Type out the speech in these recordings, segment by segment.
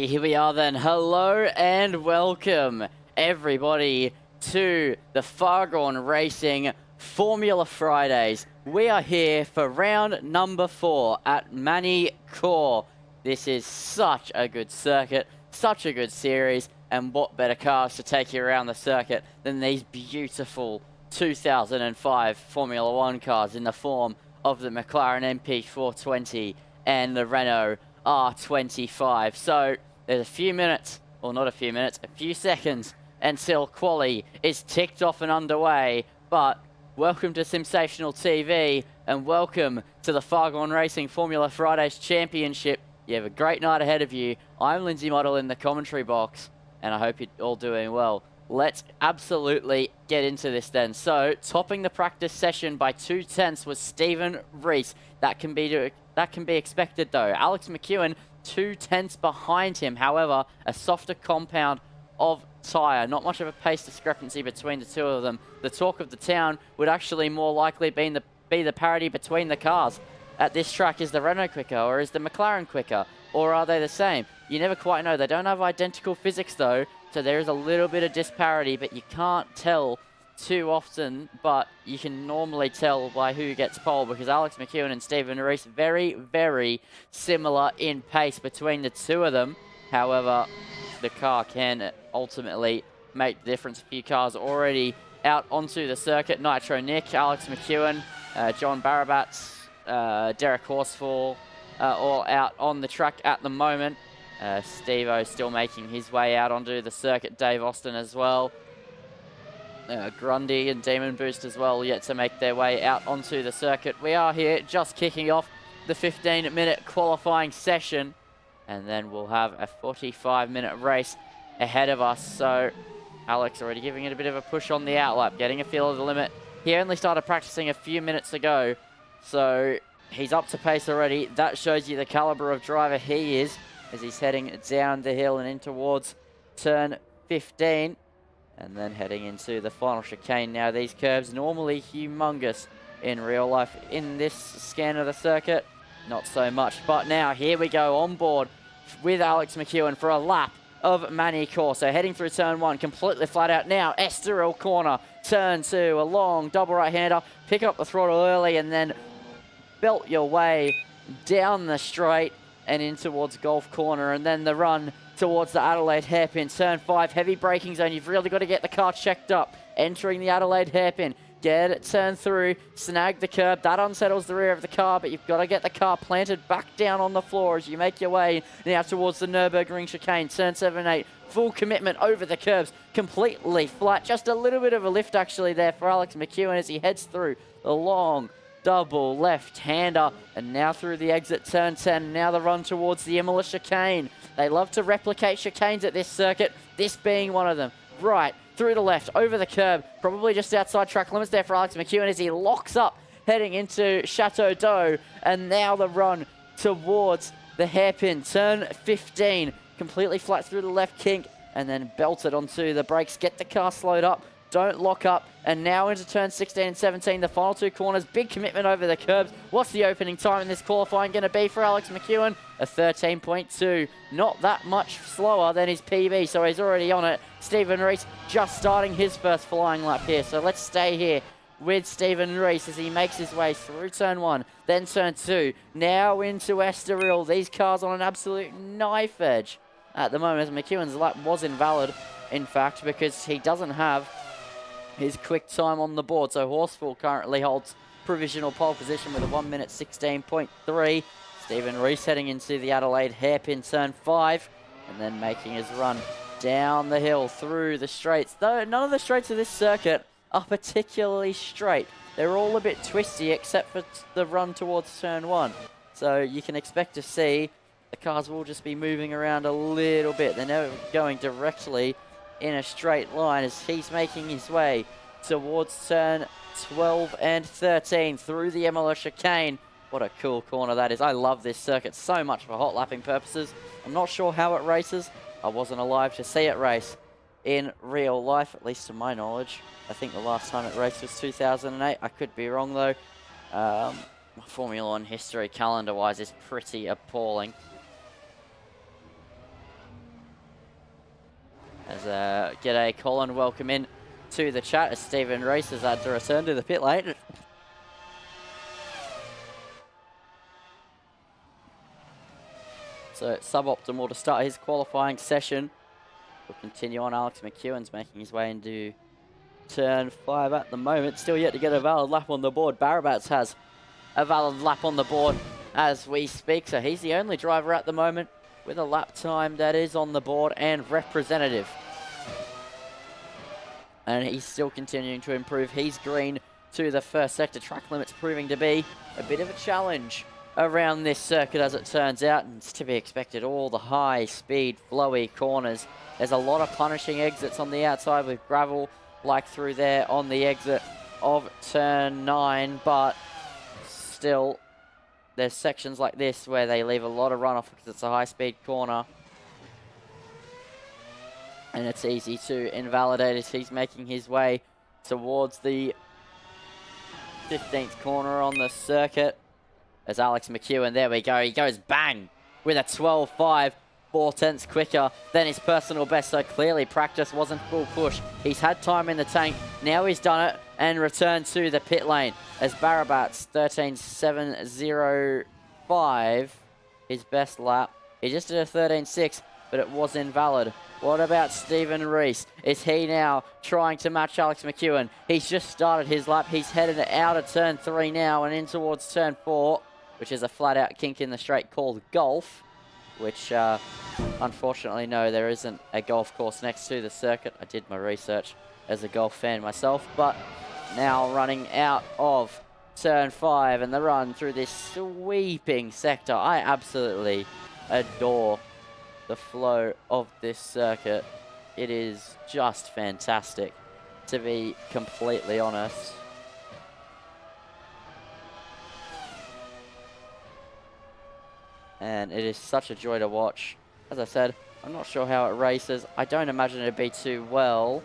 Alrighty, here we are then. Hello and welcome everybody to the Fargone Racing Formula Fridays. We are here for round number 4 at Magny Cours. This is such a good circuit, such a good series, and what better cars to take you around the circuit than these beautiful 2005 Formula 1 cars in the form of the McLaren MP420 and the Renault R25. So there's a few minutes, or not a few minutes, a few seconds until quali is ticked off and underway. But welcome to Sensational TV and welcome to the Fargone Racing Formula Fridays Championship. You have a great night ahead of you. I'm Lindsay Model in the commentary box and I hope you're all doing well. Let's absolutely get into this then. So, topping the practice session by 2/10 was Stephen Rees. That can be expected though. Alex McEwen 2/10 behind him. However, a softer compound of tyre. Not much of a pace discrepancy between the two of them. The talk of the town would actually more likely be the parity between the cars. At this track, is the Renault quicker or is the McLaren quicker? Or are they the same? You never quite know. They don't have identical physics though, so there is a little bit of disparity, but you can't tell too often, but you can normally tell by who gets pole because Alex McEwen and Stephen Rees, very, very similar in pace between the two of them. However, the car can ultimately make the difference. A few cars already out onto the circuit. Nitro Nick, Alex McEwen, John Barabats, Derek Horsfall, all out on the track at the moment. Steve-O still making his way out onto the circuit. Dave Austin as well. Grundy and Demon Boost as well yet to make their way out onto the circuit. We are here just kicking off the 15-minute qualifying session. And then we'll have a 45-minute race ahead of us. So Alex already giving it a bit of a push on the outlap, getting a feel of the limit. He only started practicing a few minutes ago. So he's up to pace already. That shows you the caliber of driver he is as he's heading down the hill and in towards turn 15. And then heading into the final chicane now. These curves normally humongous in real life. In this scan of the circuit, not so much. But now here we go on board with Alex McEwen for a lap of Magny Cours. So heading through turn 1, completely flat out now. Estoril corner, turn 2, a long double right-hander. Pick up the throttle early and then belt your way down the straight and in towards Golf Corner. And then the run towards the Adelaide hairpin. Turn 5, heavy braking zone. You've really got to get the car checked up. Entering the Adelaide hairpin. Get it turned through, snag the curb. That unsettles the rear of the car, but you've got to get the car planted back down on the floor as you make your way now towards the Nürburgring chicane. Turn 7, 8, full commitment over the curbs, completely flat. Just a little bit of a lift actually there for Alex McEwen as he heads through the long double left-hander. And now through the exit, turn 10. Now the run towards the Imola chicane. They love to replicate chicanes at this circuit, this being one of them. Right through the left, over the curb, probably just outside track limits there for Alex McEwen as he locks up, heading into Chateau d'Eau. And now the run towards the hairpin, turn 15, completely flat through the left kink, and then belted onto the brakes. Get the car slowed up, don't lock up, and now into turn 16 and 17, the final two corners, big commitment over the curbs. What's the opening time in this qualifying going to be for Alex McEwen? A 13.2, not that much slower than his PB, so he's already on it. Stephen Rees just starting his first flying lap here, so let's stay here with Stephen Rees as he makes his way through turn 1, then turn 2, now into Estoril. These cars on an absolute knife edge at the moment. McEwen's lap was invalid, in fact, because he doesn't have his quick time on the board. So Horsfall currently holds provisional pole position with a 1 minute 16.3. Stephen Rees heading into the Adelaide hairpin turn 5 and then making his run down the hill through the straights. Though none of the straights of this circuit are particularly straight. They're all a bit twisty except for the run towards turn 1. So you can expect to see the cars will just be moving around a little bit. They're never going directly in a straight line as he's making his way towards turn 12 and 13 through the Imola chicane. What a cool corner that is. I love this circuit so much for hot lapping purposes. I'm not sure how it races. I wasn't alive to see it race in real life, at least to my knowledge. I think the last time it raced was 2008. I could be wrong though. Formula 1 history calendar-wise is pretty appalling. As g'day Colin, welcome in to the chat as Stephen Reese has had to return to the pit lane. So suboptimal to start his qualifying session. We'll continue on. Alex McEwen's making his way into turn 5 at the moment. Still yet to get a valid lap on the board. Barabats has a valid lap on the board as we speak. So he's the only driver at the moment with a lap time that is on the board and representative. And he's still continuing to improve. He's green to the first sector. Track limits proving to be a bit of a challenge around this circuit as it turns out. And it's to be expected, all the high speed flowy corners. There's a lot of punishing exits on the outside with gravel like through there on the exit of turn 9, but still there's sections like this where they leave a lot of runoff because it's a high speed corner. And it's easy to invalidate as he's making his way towards the 15th corner on the circuit. As Alex McEwen, there we go, he goes bang with a 12.5, 4/10 quicker than his personal best. So clearly practice wasn't full push. He's had time in the tank, now he's done it and returned to the pit lane. As Barabats 13.705, his best lap. He just did a 13.6, but it was invalid. What about Stephen Reese? Is he now trying to match Alex McEwen? He's just started his lap. He's headed out of turn 3 now and in towards turn 4, which is a flat-out kink in the straight called golf, which, unfortunately, no, there isn't a golf course next to the circuit. I did my research as a golf fan myself, but now running out of turn 5 and the run through this sweeping sector. I absolutely adore the flow of this circuit. It is just fantastic, to be completely honest. And it is such a joy to watch. As I said, I'm not sure how it races. I don't imagine it'd be too well,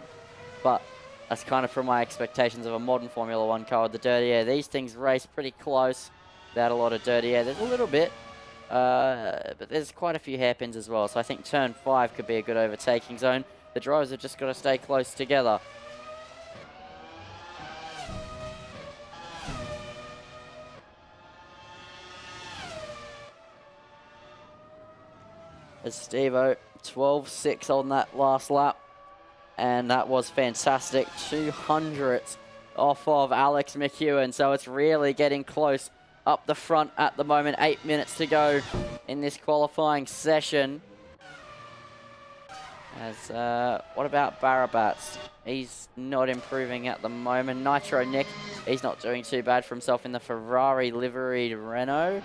but that's kind of from my expectations of a modern Formula 1 car with the dirty air. These things race pretty close without a lot of dirty air. There's a little bit, but there's quite a few hairpins as well. So I think turn 5 could be a good overtaking zone. The drivers have just got to stay close together. As Steve-O, 12.6 on that last lap. And that was fantastic. 200th off of Alex McEwen. So it's really getting close up the front at the moment. 8 minutes to go in this qualifying session. As, what about Barabats? He's not improving at the moment. Nitro Nick, he's not doing too bad for himself in the Ferrari liveried Renault.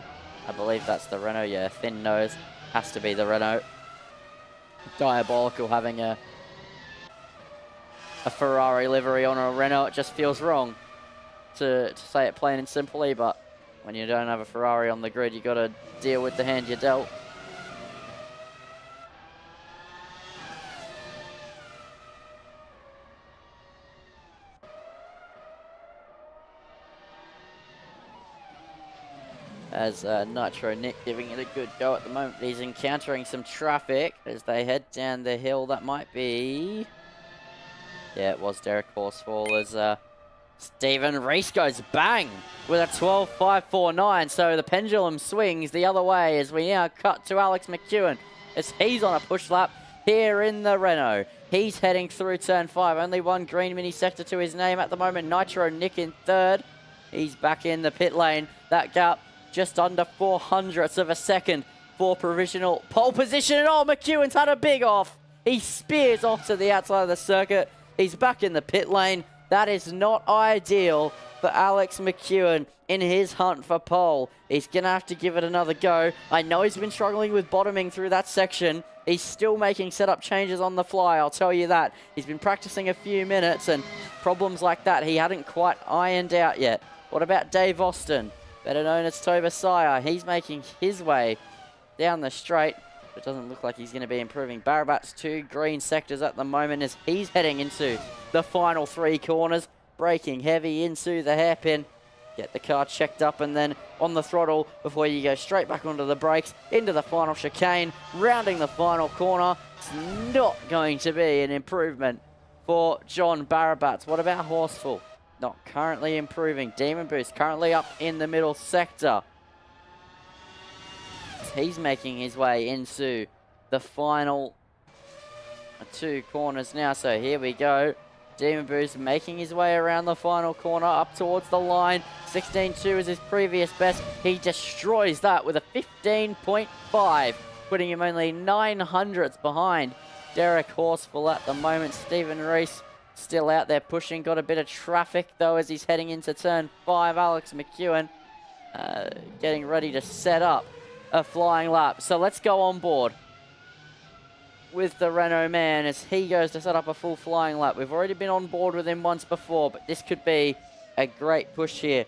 I believe that's the Renault, yeah, thin nose. Has to be the Renault. Diabolical having a Ferrari livery on a Renault. It just feels wrong to say it plain and simply, but when you don't have a Ferrari on the grid, you got to deal with the hand you're dealt. As Nitro Nick giving it a good go at the moment. He's encountering some traffic as they head down the hill. That might be... yeah, it was Derek Horsfall as Stephen Reese goes bang with a 12.549. So the pendulum swings the other way as we now cut to Alex McEwen as he's on a push lap here in the Renault. He's heading through turn 5. Only one green mini sector to his name at the moment. Nitro Nick in 3rd. He's back in the pit lane. That gap just under 400ths of a second for provisional pole position. And oh, McEwen's had a big off. He spears off to the outside of the circuit. He's back in the pit lane. That is not ideal for Alex McEwen in his hunt for pole. He's going to have to give it another go. I know he's been struggling with bottoming through that section. He's still making setup changes on the fly, I'll tell you that. He's been practicing a few minutes, and problems like that he hadn't quite ironed out yet. What about Dave Austin, better known as Tobasaya? He's making his way down the straight. It doesn't look like he's going to be improving. Barabats 2 green sectors at the moment as he's heading into the final 3 corners. Braking heavy into the hairpin. Get the car checked up and then on the throttle before you go straight back onto the brakes. Into the final chicane. Rounding the final corner. It's not going to be an improvement for John Barabats. What about Horseful? Not currently improving. Demon Boost currently up in the middle sector. He's making his way into the final 2 corners now. So here we go. Demon Boost making his way around the final corner up towards the line. 16.2 is his previous best. He destroys that with a 15.5, putting him only 900ths behind Derek Horseful at the moment. Stephen Reese still out there pushing. Got a bit of traffic though as he's heading into turn 5. Alex McEwen getting ready to set up a flying lap. So let's go on board with the Renault man as he goes to set up a full flying lap. We've already been on board with him once before, but this could be a great push here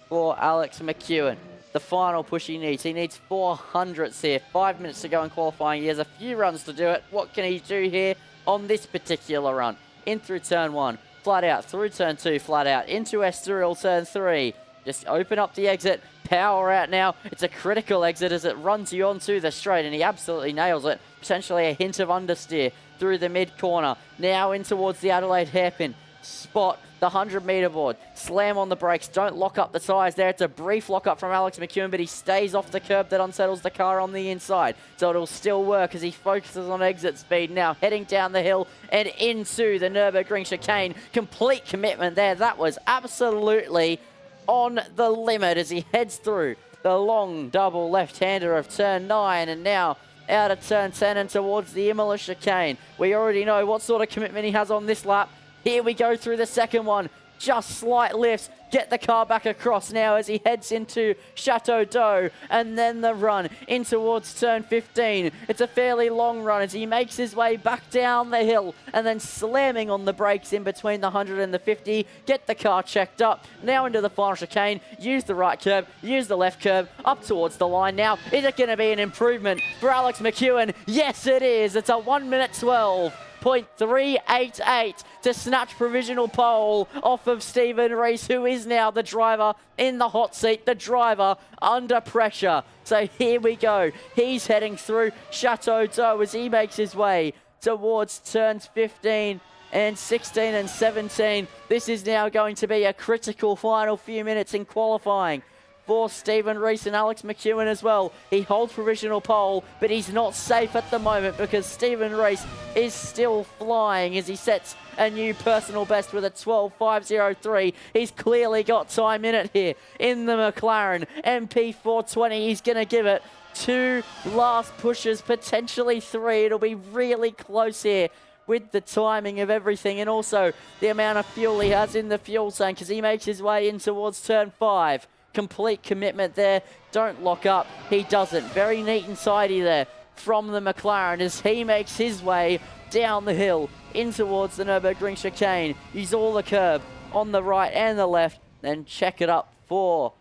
for Alex McEwen. The final push he needs. He needs 400ths here. 5 minutes to go in qualifying. He has a few runs to do it. What can he do here on this particular run? In through turn 1, flat out, through turn 2, flat out, into Estoril turn 3. Just open up the exit, power out now. It's a critical exit as it runs you onto the straight, and he absolutely nails it. Potentially a hint of understeer through the mid corner. Now in towards the Adelaide hairpin. Spot the 100-meter board. Slam on the brakes. Don't lock up the tyres there. It's a brief lock up from Alex McEwen, but he stays off the curb that unsettles the car on the inside. So it'll still work as he focuses on exit speed. Now heading down the hill and into the Nürburgring chicane. Complete commitment there. That was absolutely on the limit as he heads through the long double left-hander of turn 9, and now out of turn 10 and towards the Imola chicane. We already know what sort of commitment he has on this lap. Here we go through the second one. Just slight lifts. Get the car back across now as he heads into Chateau d'Eau, and then the run in towards turn 15. It's a fairly long run as he makes his way back down the hill and then slamming on the brakes in between the 100 and the 50. Get the car checked up. Now into the final chicane. Use the right curb. Use the left curb. Up towards the line now. Is it going to be an improvement for Alex McEwen? Yes, it is. It's a 1 minute 12.388 to snatch provisional pole off of Stephen Reese, who is now the driver in the hot seat, the driver under pressure. So here we go. He's heading through Chateau d'Eau as he makes his way towards turns 15 and 16 and 17. This is now going to be a critical final few minutes in qualifying for Stephen Reese and Alex McEwen as well. He holds provisional pole, but he's not safe at the moment because Stephen Reese is still flying as he sets a new personal best with a 12.503. He's clearly got time in it here in the McLaren MP420. He's going to give it 2 last pushes, potentially 3. It'll be really close here with the timing of everything and also the amount of fuel he has in the fuel tank as he makes his way in towards turn 5. Complete commitment there. Don't lock up. He doesn't. Very neat and tidy there from the McLaren as he makes his way down the hill in towards the Nürburgring chicane. Use all the curb on the right and the left. Then check it up for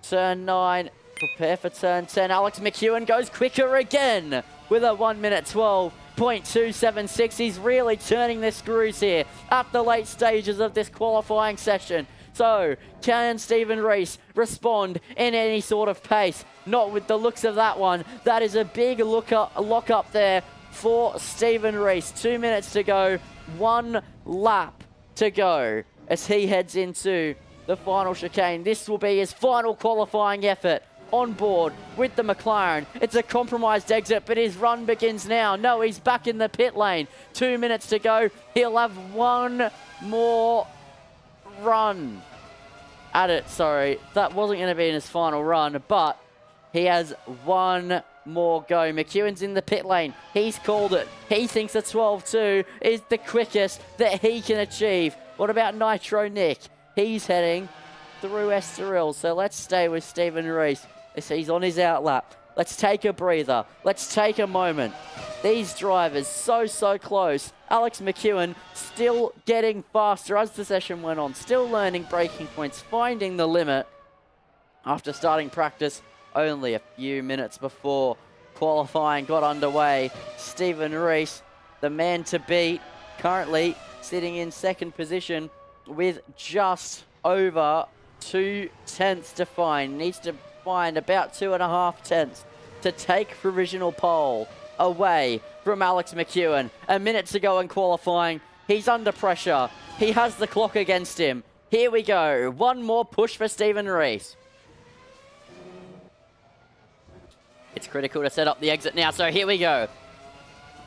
turn 9. Prepare for turn 10. Alex McEwen goes quicker again with a 1 minute 12.276. He's really turning the screws here at the late stages of this qualifying session. So, can Stephen Reese respond in any sort of pace? Not with the looks of that one. That is a big lock up there for Stephen Reese. 2 minutes to go, 1 lap to go as he heads into the final chicane. This will be his final qualifying effort on board with the McLaren. It's a compromised exit, but his run begins now. No, he's back in the pit lane. 2 minutes to go. He'll have 1 more run at it. Sorry, that wasn't going to be in his final run, but he has 1 more go. McEwen's in the pit lane. He's called it. He thinks a 12.2 is the quickest that he can achieve. What about Nitro Nick? He's heading through Estoril, so let's stay with Stephen Reese. He's on his outlap. Let's take a breather. Let's take a moment. These drivers so close. Alex McEwen still getting faster as the session went on. Still learning braking points, finding the limit after starting practice only a few minutes before qualifying got underway. Stephen Reese, the man to beat, currently sitting in second position with just over 2 tenths to find. Needs to find about 2.5 tenths to take provisional pole away from Alex McEwen. A minute to go in qualifying. He's under pressure. He has the clock against him. Here we go. One more push for Stephen Rees. It's critical to set up the exit now, so here we go.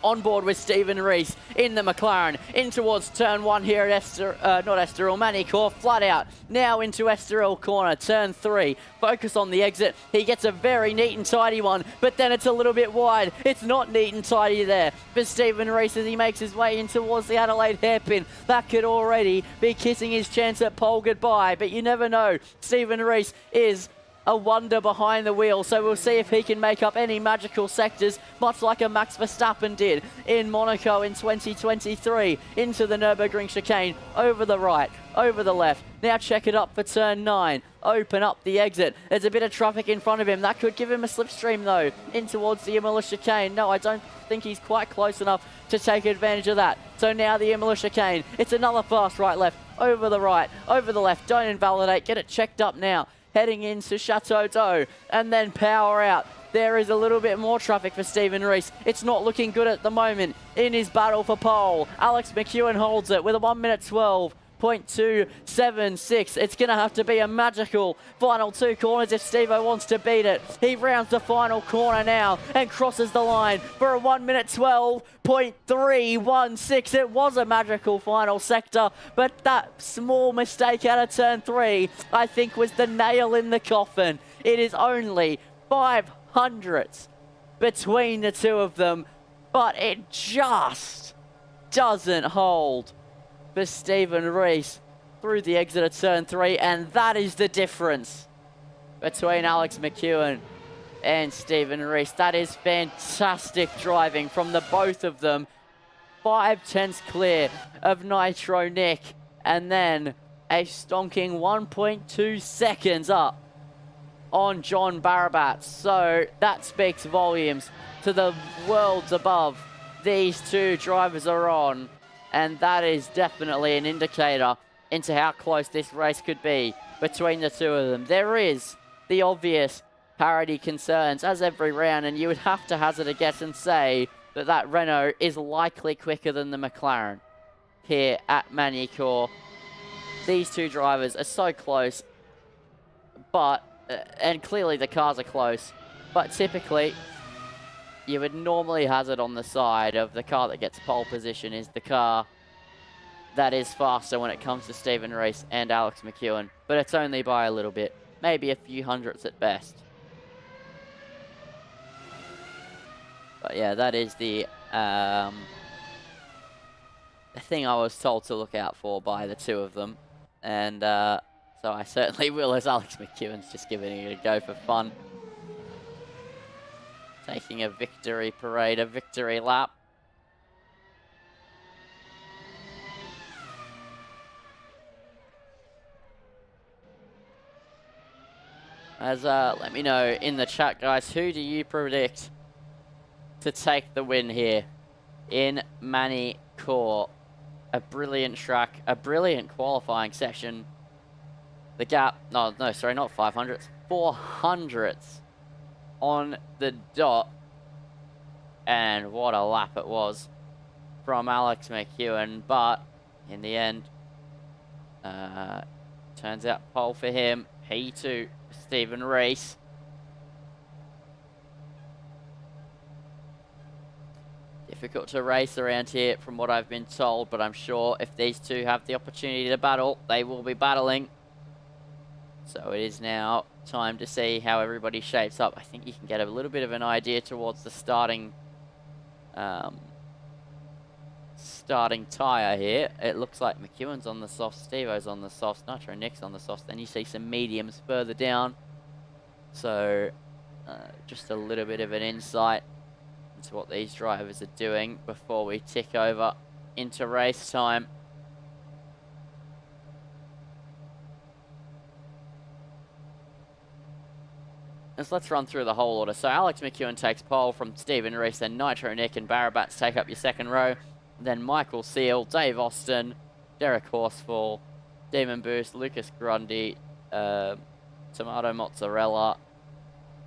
On board with Stephen Rees in the McLaren, in towards turn 1 here at Magny Cours, flat out, now into Estoril corner, turn 3, focus on the exit, he gets a very neat and tidy one, but then it's a little bit wide, it's not neat and tidy there for Stephen Rees as he makes his way in towards the Adelaide hairpin. That could already be kissing his chance at pole goodbye, but you never know. Stephen Rees is a wonder behind the wheel, so we'll see if he can make up any magical sectors, much like a Max Verstappen did in Monaco in 2023, into the Nürburgring chicane, over the right, over the left. Now check it up for turn 9, open up the exit. There's a bit of traffic in front of him, that could give him a slipstream though, in towards the Imola chicane. No, I don't think he's quite close enough to take advantage of that. So now the Imola chicane, it's another fast right-left, over the right, over the left, don't invalidate, get it checked up now. Heading into Chateau d'Eau, and then power out. There is a little bit more traffic for Stephen Rees. It's not looking good at the moment in his battle for pole. Alex McEwen holds it with a 1 minute 12.276. It's going to have to be a magical final 2 corners if Steve-O wants to beat it. He rounds the final corner now and crosses the line for a 1 minute 12.316. It was a magical final sector, but that small mistake out of turn 3, I think, was the nail in the coffin. It is only 500ths between the two of them, but it just doesn't hold for Stephen Rees through the exit of turn 3, and that is the difference between Alex McEwen and Stephen Rees. That is fantastic driving from the both of them. 5/10 clear of Nitro Nick, and then a stonking 1.2 seconds up on John Barabat. So that speaks volumes to the worlds above these two drivers are on. And that is definitely an indicator into how close this race could be between the two of them. There is the obvious parity concerns as every round, and you would have to hazard a guess and say that that Renault is likely quicker than the McLaren here at Magny Cours. These two drivers are so close, but, and clearly the cars are close, but typically you would normally hazard on the side of the car that gets pole position is the car that is faster when it comes to Stephen Rees and Alex McEwen. But it's only by a little bit. Maybe a few hundredths at best. But yeah, that is the thing I was told to look out for by the two of them. And so I certainly will, as Alex McEwen's just giving it a go for fun. Taking a victory parade, a victory lap. As let me know in the chat, guys, who do you predict to take the win here in Magny Cours? A brilliant track, a brilliant qualifying session. The gap, no, sorry, not 500ths, 400ths on the dot. And what a lap it was from Alex McEwen. But in the end, turns out pole for him. P2 for Stephen Rees. Difficult to race around here from what I've been told, but I'm sure if these two have the opportunity to battle, they will be battling. So it is now time to see how everybody shapes up. I think you can get a little bit of an idea towards the starting tyre here. It looks like McEwen's on the soft, Steve-O's on the softs, Nitro Nick's on the softs. Then you see some mediums further down. So just a little bit of an insight into what these drivers are doing before we tick over into race time. So let's run through the whole order. So Alex McEwen takes pole from Stephen Rees, then Nitro Nick and Barabats take up your second row. Then Michael Seal, Dave Austin, Derek Horsfall, Demon Boost, Lucas Grundy, Tomato Mozzarella,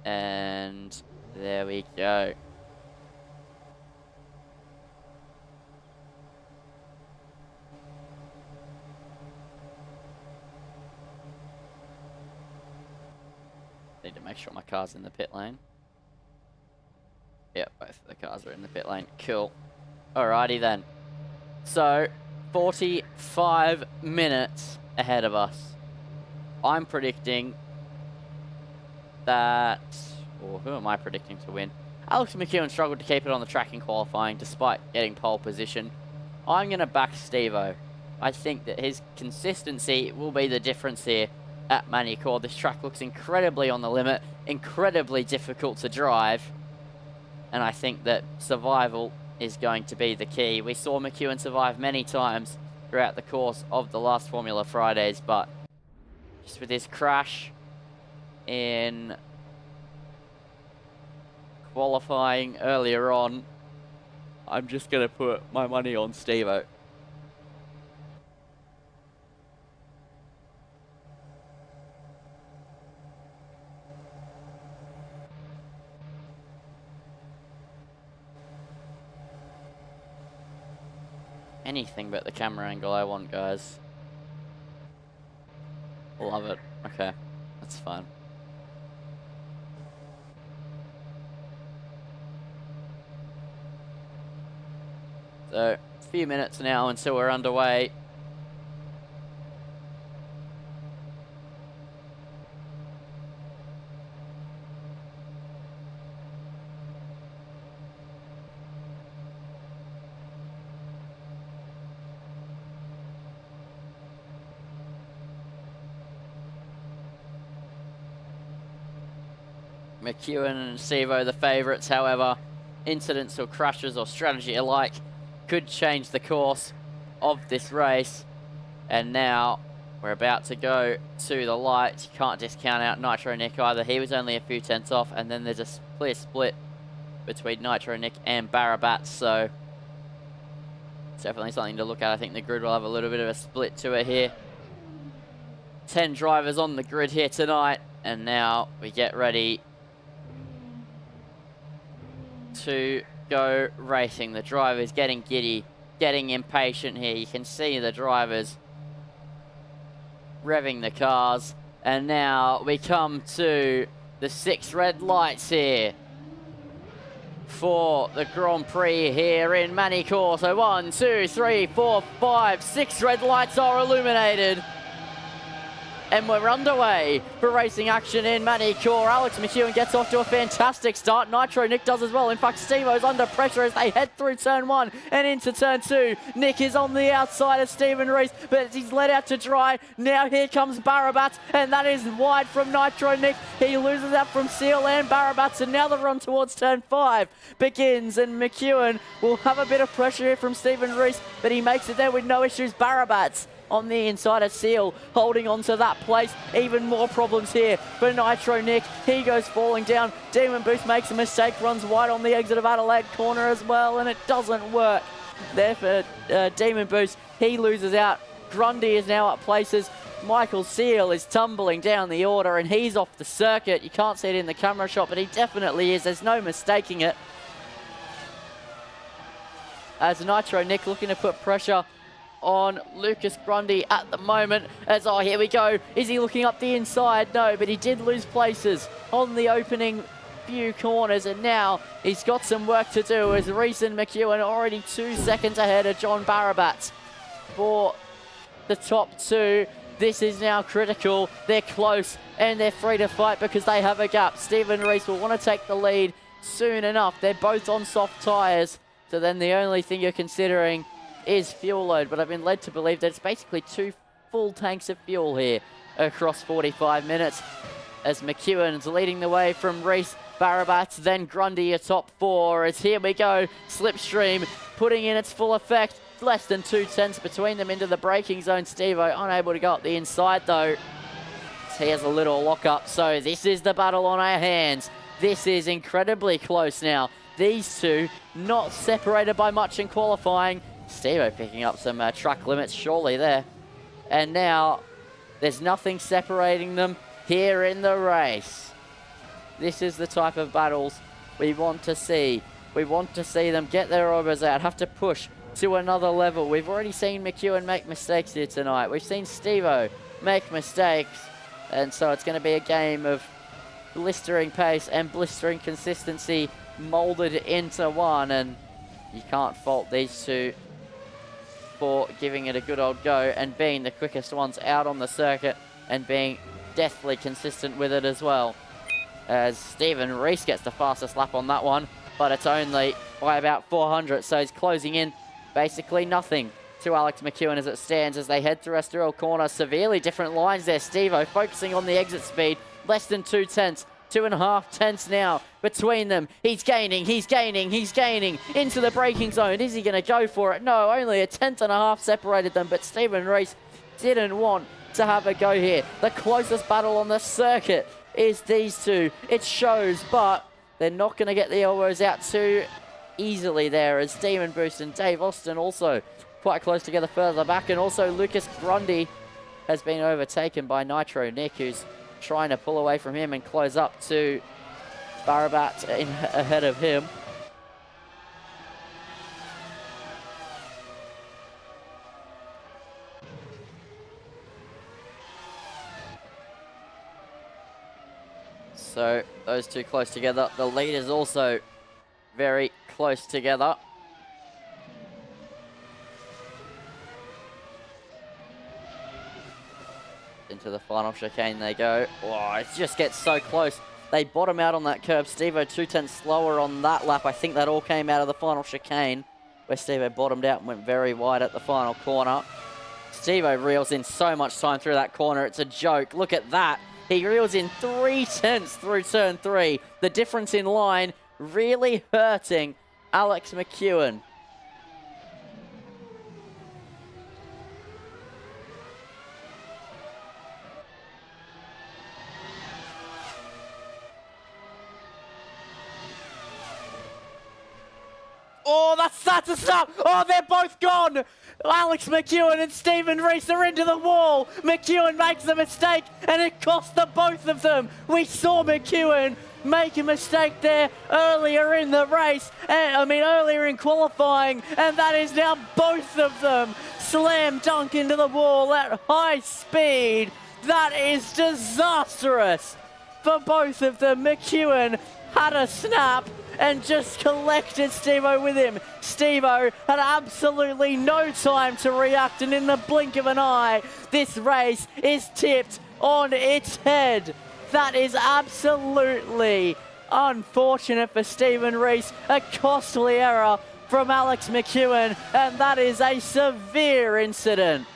and there we go. need to make sure my car's in the pit lane. Yep, both of the cars are in the pit lane. Cool. Alrighty then. So, 45 minutes ahead of us. I'm predicting that... Or who am I predicting to win? Alex McEwen struggled to keep it on the track in qualifying despite getting pole position. I'm going to back Steve-O. I think that his consistency will be the difference here at Magny Cours. This track looks incredibly on the limit, incredibly difficult to drive. And I think that survival is going to be the key. We saw McEwen survive many times throughout the course of the last Formula Fridays, but just with his crash in qualifying earlier on, I'm just going to put my money on Steve-O. Anything but the camera angle I want, guys. Love it. Okay, that's fine. So, a few minutes now until we're underway. McEwen and Steve-O the favourites, however, incidents or crashes or strategy alike could change the course of this race. And now we're about to go to the lights. You can't discount out Nitro Nick either. He was only a few tenths off, and then there's a clear split between Nitro Nick and Barabat, so it's definitely something to look at. I think the grid will have a little bit of a split to it here. 10 drivers on the grid here tonight, and now we get ready to go racing. The drivers getting giddy, getting impatient here. You can see the drivers revving the cars. And now we come to the 6 red lights here for the Grand Prix here in Magny Cours. So 1, 2, 3, 4, 5, 6 red lights are illuminated. And we're underway for racing action in Magny Cours. Alex McEwen gets off to a fantastic start. Nitro Nick does as well. In fact, Steve-O's under pressure as they head through turn 1 and into turn 2. Nick is on the outside of Stephen Rees, but he's let out to dry. Now here comes Barabat, and that is wide from Nitro Nick. He loses out from Seal and Barabat, and now the run towards turn 5 begins, and McEwen will have a bit of pressure here from Stephen Rees, but he makes it there with no issues. Barabat on the inside of Seal, holding on to that place. Even more problems here for Nitro Nick. He goes falling down. Demon Boost makes a mistake, runs wide on the exit of Adelaide corner as well, and it doesn't work there for Demon Boost. He loses out. Grundy is now at places. Michael Seal is tumbling down the order, and he's off the circuit. You can't see it in the camera shot, but he definitely is. There's no mistaking it. As Nitro Nick looking to put pressure on Lucas Grundy at the moment. As, oh, here we go. Is he looking up the inside? No, but he did lose places on the opening few corners, and now he's got some work to do as Rees and McEwen already 2 seconds ahead of John Barabat for the top 2. This is now critical. They're close and they're free to fight because they have a gap. Stephen Rees will want to take the lead soon enough. They're both on soft tyres, so then the only thing you're considering is fuel load, but I've been led to believe that it's basically 2 full tanks of fuel here across 45 minutes as McEwen's leading the way from Rees, Barabat, then Grundy, a top 4. As here we go, Slipstream putting in its full effect. Less than 2 tenths between them into the braking zone. Steve-O unable to go up the inside though. He has a little lock-up, so this is the battle on our hands. This is incredibly close now. These two not separated by much in qualifying. Steve-O picking up some track limits surely there. And now there's nothing separating them here in the race. This is the type of battles we want to see. We want to see them get their overs out, have to push to another level. We've already seen McEwen make mistakes here tonight. We've seen Steve-O make mistakes. And so it's going to be a game of blistering pace and blistering consistency molded into one, and you can't fault these two for giving it a good old go and being the quickest ones out on the circuit and being deathly consistent with it as well. As Stephen Rees gets the fastest lap on that one, but it's only by about 400, so he's closing in basically nothing to Alex McEwen as it stands as they head through Estoril Corner. Severely different lines there. Steve-O focusing on the exit speed, less than 2 tenths. 2.5 tenths now between them. He's gaining into the braking zone. Is he going to go for it? No, only 1.5 tenths separated them, but Stephen Rees didn't want to have a go here. The closest battle on the circuit is these two. It shows, but they're not going to get the elbows out too easily there, as Demon Boost and Dave Austin also quite close together further back, and also Lucas Grundy has been overtaken by Nitro Nick, who's trying to pull away from him and close up to Barabat ahead of him. So those two close together. The leaders also very close together. Into the final chicane they go. Oh, it just gets so close. They bottom out on that curb. Steve-O 2 tenths slower on that lap. I think that all came out of the final chicane, where Steve-O bottomed out and went very wide at the final corner. Steve-O reels in so much time through that corner. It's a joke. Look at that. He reels in 3 tenths through turn 3. The difference in line really hurting Alex McEwen. Oh, that's a stop. Oh, they're both gone. Alex McEwen and Stephen Rees are into the wall. McEwen makes a mistake, and it cost the both of them. We saw McEwen make a mistake there earlier in the race, earlier in qualifying, and that is now both of them slam dunk into the wall at high speed. That is disastrous for both of them. McEwen had a snap and just collected Steve-O with him. Steve-O had absolutely no time to react, and in the blink of an eye, this race is tipped on its head. That is absolutely unfortunate for Stephen Rees. A costly error from Alex McEwen, and that is a severe incident.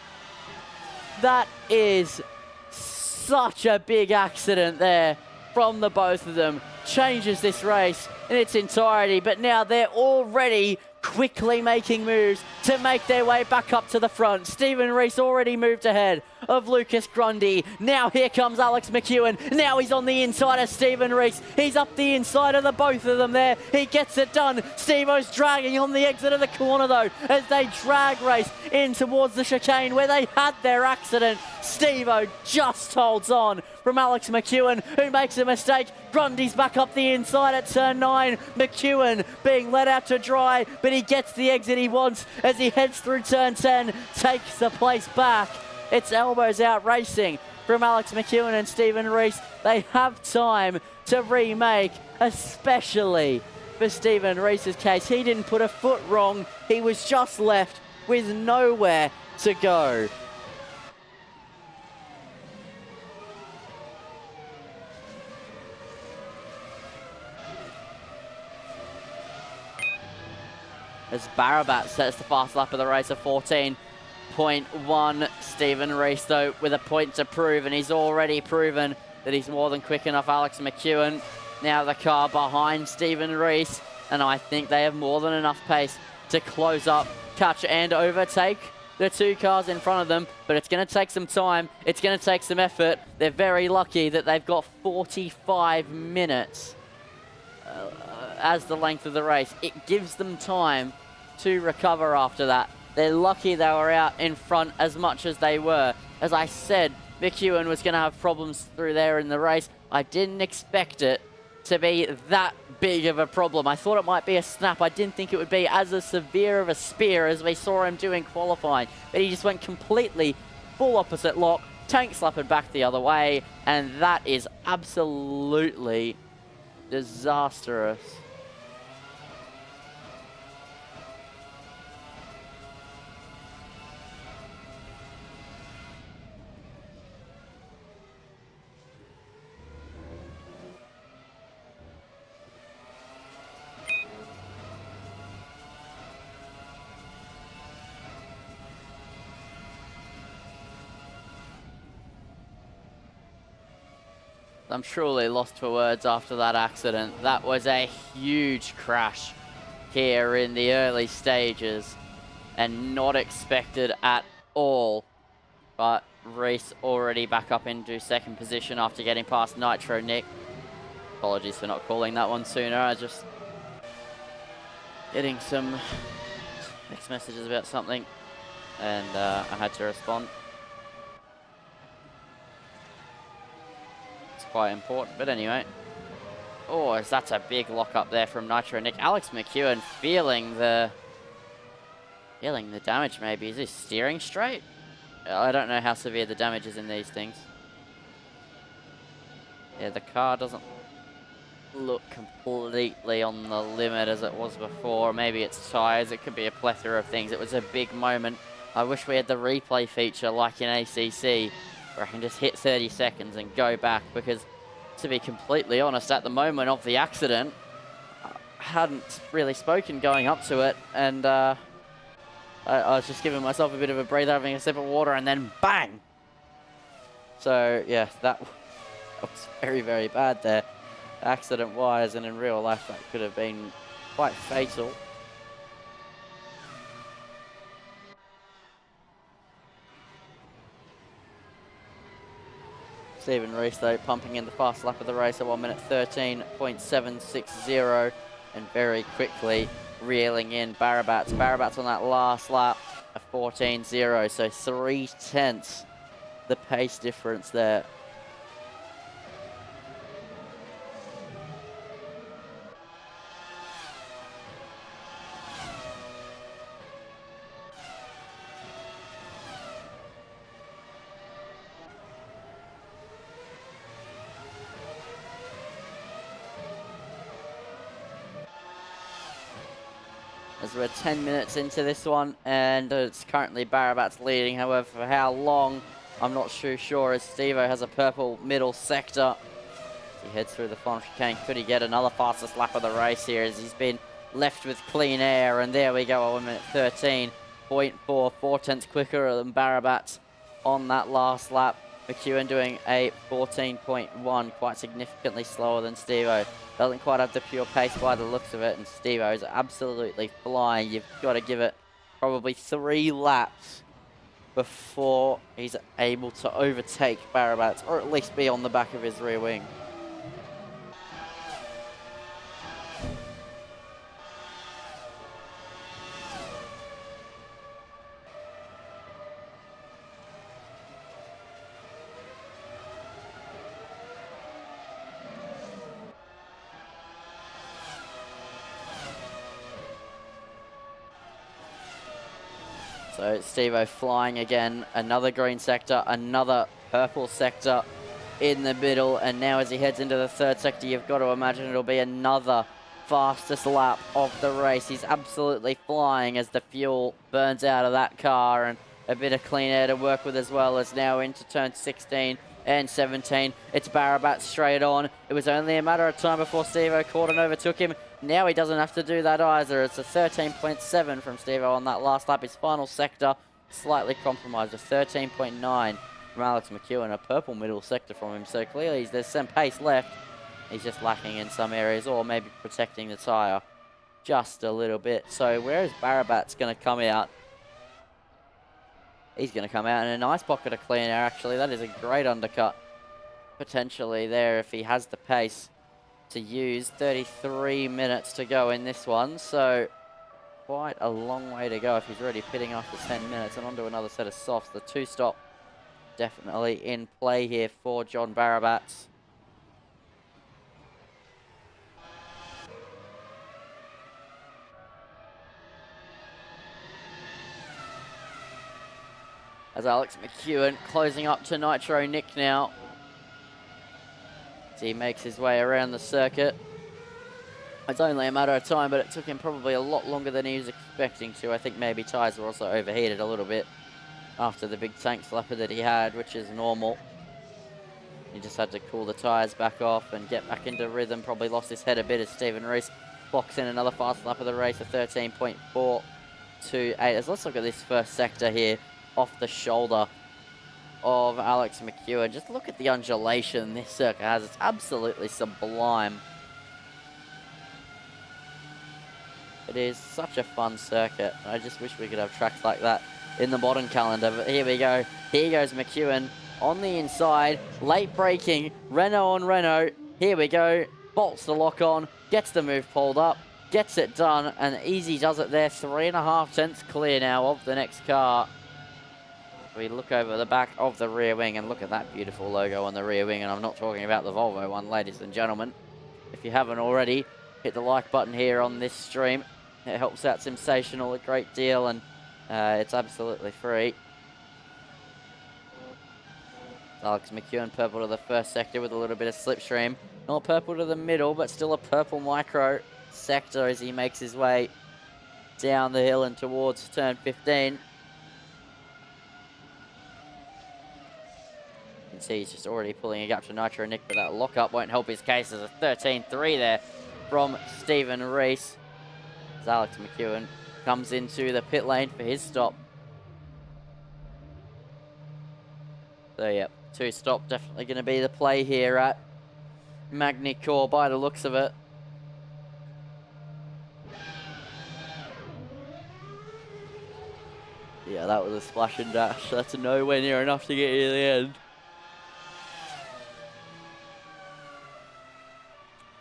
That is such a big accident there from the both of them. Changes this race in its entirety, but now they're already quickly making moves to make their way back up to the front. Stephen Rees already moved ahead of Lucas Grundy. Now here comes Alex McEwen. Now he's on the inside of Stephen Rees. He's up the inside of the both of them there. He gets it done. Steve-O's dragging on the exit of the corner though, as they drag race in towards the chicane where they had their accident. Steve-O just holds on from Alex McEwen, who makes a mistake. Grundy's back up the inside at turn 9. McEwen being let out to dry, but he gets the exit he wants as he heads through turn 10, takes the place back. It's elbows out racing from Alex McEwen and Stephen Rees. They have time to remake, especially for Stephen Rees' case. He didn't put a foot wrong. He was just left with nowhere to go. As Barabat sets the fast lap of the race of 14.1. Stephen Rees, though, with a point to prove, and he's already proven that he's more than quick enough. Alex McEwen, now the car behind Stephen Rees, and I think they have more than enough pace to close up, catch, and overtake the two cars in front of them, but it's going to take some time. It's going to take some effort. They're very lucky that they've got 45 minutes as the length of the race. It gives them time to recover after that. They're lucky they were out in front as much as they were. As I said, McEwen was going to have problems through there in the race. I didn't expect it to be that big of a problem. I thought it might be a snap. I didn't think it would be as severe of a spear as we saw him do in qualifying. But he just went completely full opposite lock, tank slapping back the other way, and that is absolutely disastrous. I'm truly lost for words after that accident. That was a huge crash here in the early stages and not expected at all. But Reese already back up into second position after getting past Nitro Nick. Apologies for not calling that one sooner. I was just getting some text messages about something and I had to respond. Quite important, but anyway. Oh, that's a big lock up there from Nitro Nick. Alex McEwen feeling the damage maybe. Is he steering straight? I don't know how severe the damage is in these things. Yeah, the car doesn't look completely on the limit as it was before. Maybe it's tires, it could be a plethora of things. It was a big moment. I wish we had the replay feature like in ACC, where I can just hit 30 seconds and go back, because to be completely honest, at the moment of the accident, I hadn't really spoken going up to it, and I was just giving myself a bit of a breather, having a sip of water, and then bang! So yeah, that was very, very bad there, accident-wise, and in real life that could have been quite fatal. Stephen Reese, though, pumping in the fast lap of the race at 1 minute 13.760, and very quickly reeling in Barabats. Barabats on that last lap, a 14.0, so 3/10 the pace difference there. As we're 10 minutes into this one, and it's currently Barabats leading. However, for how long, I'm not too sure, as Stevo has a purple middle sector. He heads through the final chicane. Could he get another fastest lap of the race here, as he's been left with clean air? And there we go, 1 minute 13.4, 4/10 quicker than Barabats on that last lap. McEwen doing a 14.1, quite significantly slower than Stevo. Doesn't quite have the pure pace by the looks of it, and Stevo is absolutely flying. You've got to give it probably 3 laps before he's able to overtake Barabats, or at least be on the back of his rear wing. So Stevo flying again, another green sector, another purple sector in the middle, and now as he heads into the third sector, you've got to imagine it'll be another fastest lap of the race. He's absolutely flying as the fuel burns out of that car, and a bit of clean air to work with as well, as now into turn 16 and 17. It's Barabats straight on. It was only a matter of time before Stevo caught and overtook him. Now he doesn't have to do that either. It's a 13.7 from Stevo on that last lap. His final sector slightly compromised, a 13.9 from Alex McEwen, a purple middle sector from him. So clearly there's some pace left. He's just lacking in some areas, or maybe protecting the tyre just a little bit. So where is Barabats going to come out? He's going to come out in a nice pocket of clean air, actually. That is a great undercut potentially there if he has the pace to use. 33 minutes to go in this one, so quite a long way to go if he's already pitting after 10 minutes and onto another set of softs. The 2-stop definitely in play here for John Barabats. as Alex McEwen closing up to Nitro Nick now. As he makes his way around the circuit. It's only a matter of time, but it took him probably a lot longer than he was expecting to. I think maybe tyres were also overheated a little bit after the big tank slapper that he had, which is normal. He just had to cool the tyres back off and get back into rhythm. Probably lost his head a bit as Stephen Rees clocks in another fast lap of the race, a 13.428. Let's look at this first sector here off the shoulder of Alex McEwen. Just look at the undulation this circuit has. It's absolutely sublime. It is such a fun circuit. I just wish we could have tracks like that in the modern calendar. But here we go. Here goes McEwen on the inside. Late braking. Renault on Renault. Here we go. Bolts the lock on. Gets the move pulled up. Gets it done. And easy does it there. 3.5 tenths clear now of the next car. We look over the back of the rear wing and look at that beautiful logo on the rear wing. And I'm not talking about the Volvo one, ladies and gentlemen. If you haven't already, hit the like button here on this stream. It helps out Sensational a great deal, and it's absolutely free. Alex McEwen purple to the first sector with a little bit of slipstream. Not purple to the middle, but still a purple micro sector as he makes his way down the hill and towards turn 15. You can see he's just already pulling a gap to Nitro Nick, but that lockup won't help his case. There's a 13.3 there from Stephen Rees. As Alex McEwen comes into the pit lane for his stop. So yeah, 2 stop definitely going to be the play here at Magny Cours by the looks of it. Yeah, that was a splash and dash. That's nowhere near enough to get you to the end.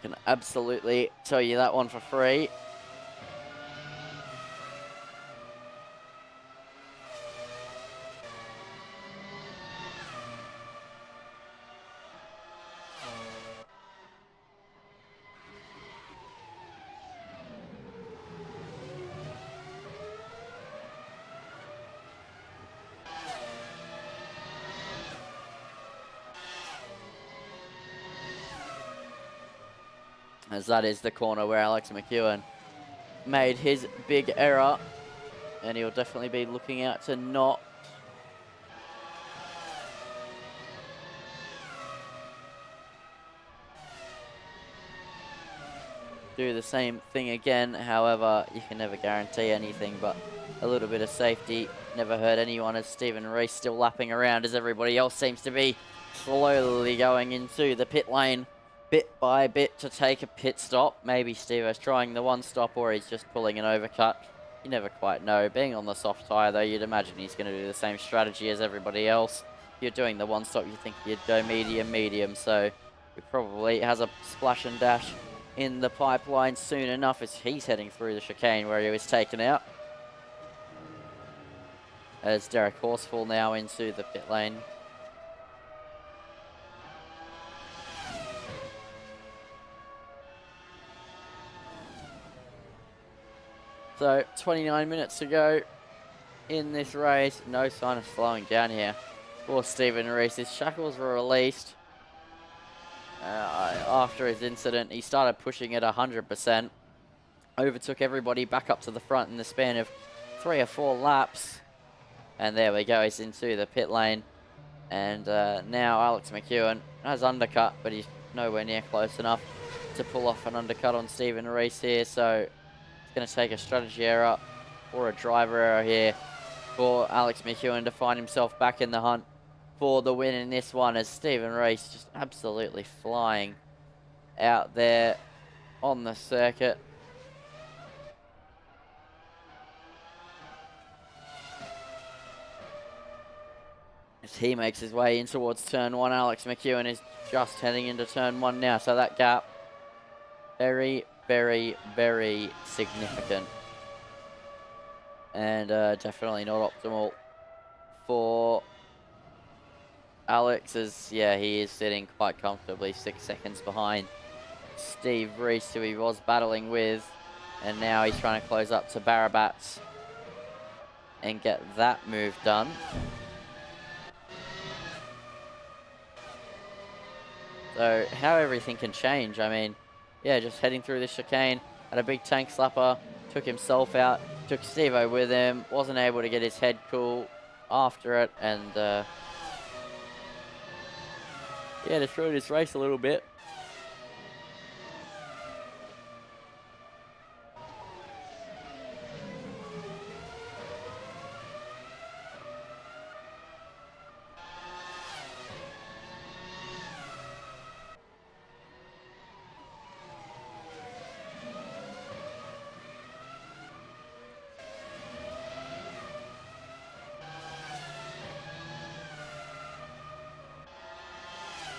Can absolutely tell you that one for free. As that is the corner where Alex McEwen made his big error. And he'll definitely be looking out to not do the same thing again. However, you can never guarantee anything, but a little bit of safety never hurt anyone as Stephen Rees still lapping around as everybody else seems to be slowly going into the pit lane bit by bit to take a pit stop. Maybe Steve-O's trying the one stop or he's just pulling an overcut. You never quite know. Being on the soft tyre though, you'd imagine he's going to do the same strategy as everybody else. If you're doing the one stop, you think you'd go medium, so he probably has a splash and dash in the pipeline soon enough as he's heading through the chicane where he was taken out. As Derek Horsfall now into the pit lane. So 29 minutes to go in this race. No sign of slowing down here for Stephen Rees. His shackles were released after his incident. He started pushing at 100%. Overtook everybody back up to the front in the span of 3 or 4 laps. And there we go. He's into the pit lane. And now Alex McEwen has undercut, but he's nowhere near close enough to pull off an undercut on Stephen Rees here. So going to take a strategy error or a driver error here for Alex McEwen to find himself back in the hunt for the win in this one as Stephen Rees just absolutely flying out there on the circuit. As he makes his way in towards turn 1, Alex McEwen is just heading into turn 1 now, so that gap very significant and definitely not optimal for Alex as, yeah, he is sitting quite comfortably 6 seconds behind Steve Rees, who he was battling with, and now he's trying to close up to Barabats and get that move done. So how everything can change. I mean, yeah, just heading through this chicane, had a big tank slapper, took himself out, took Steve-O with him, wasn't able to get his head cool after it, and yeah, destroyed his race a little bit.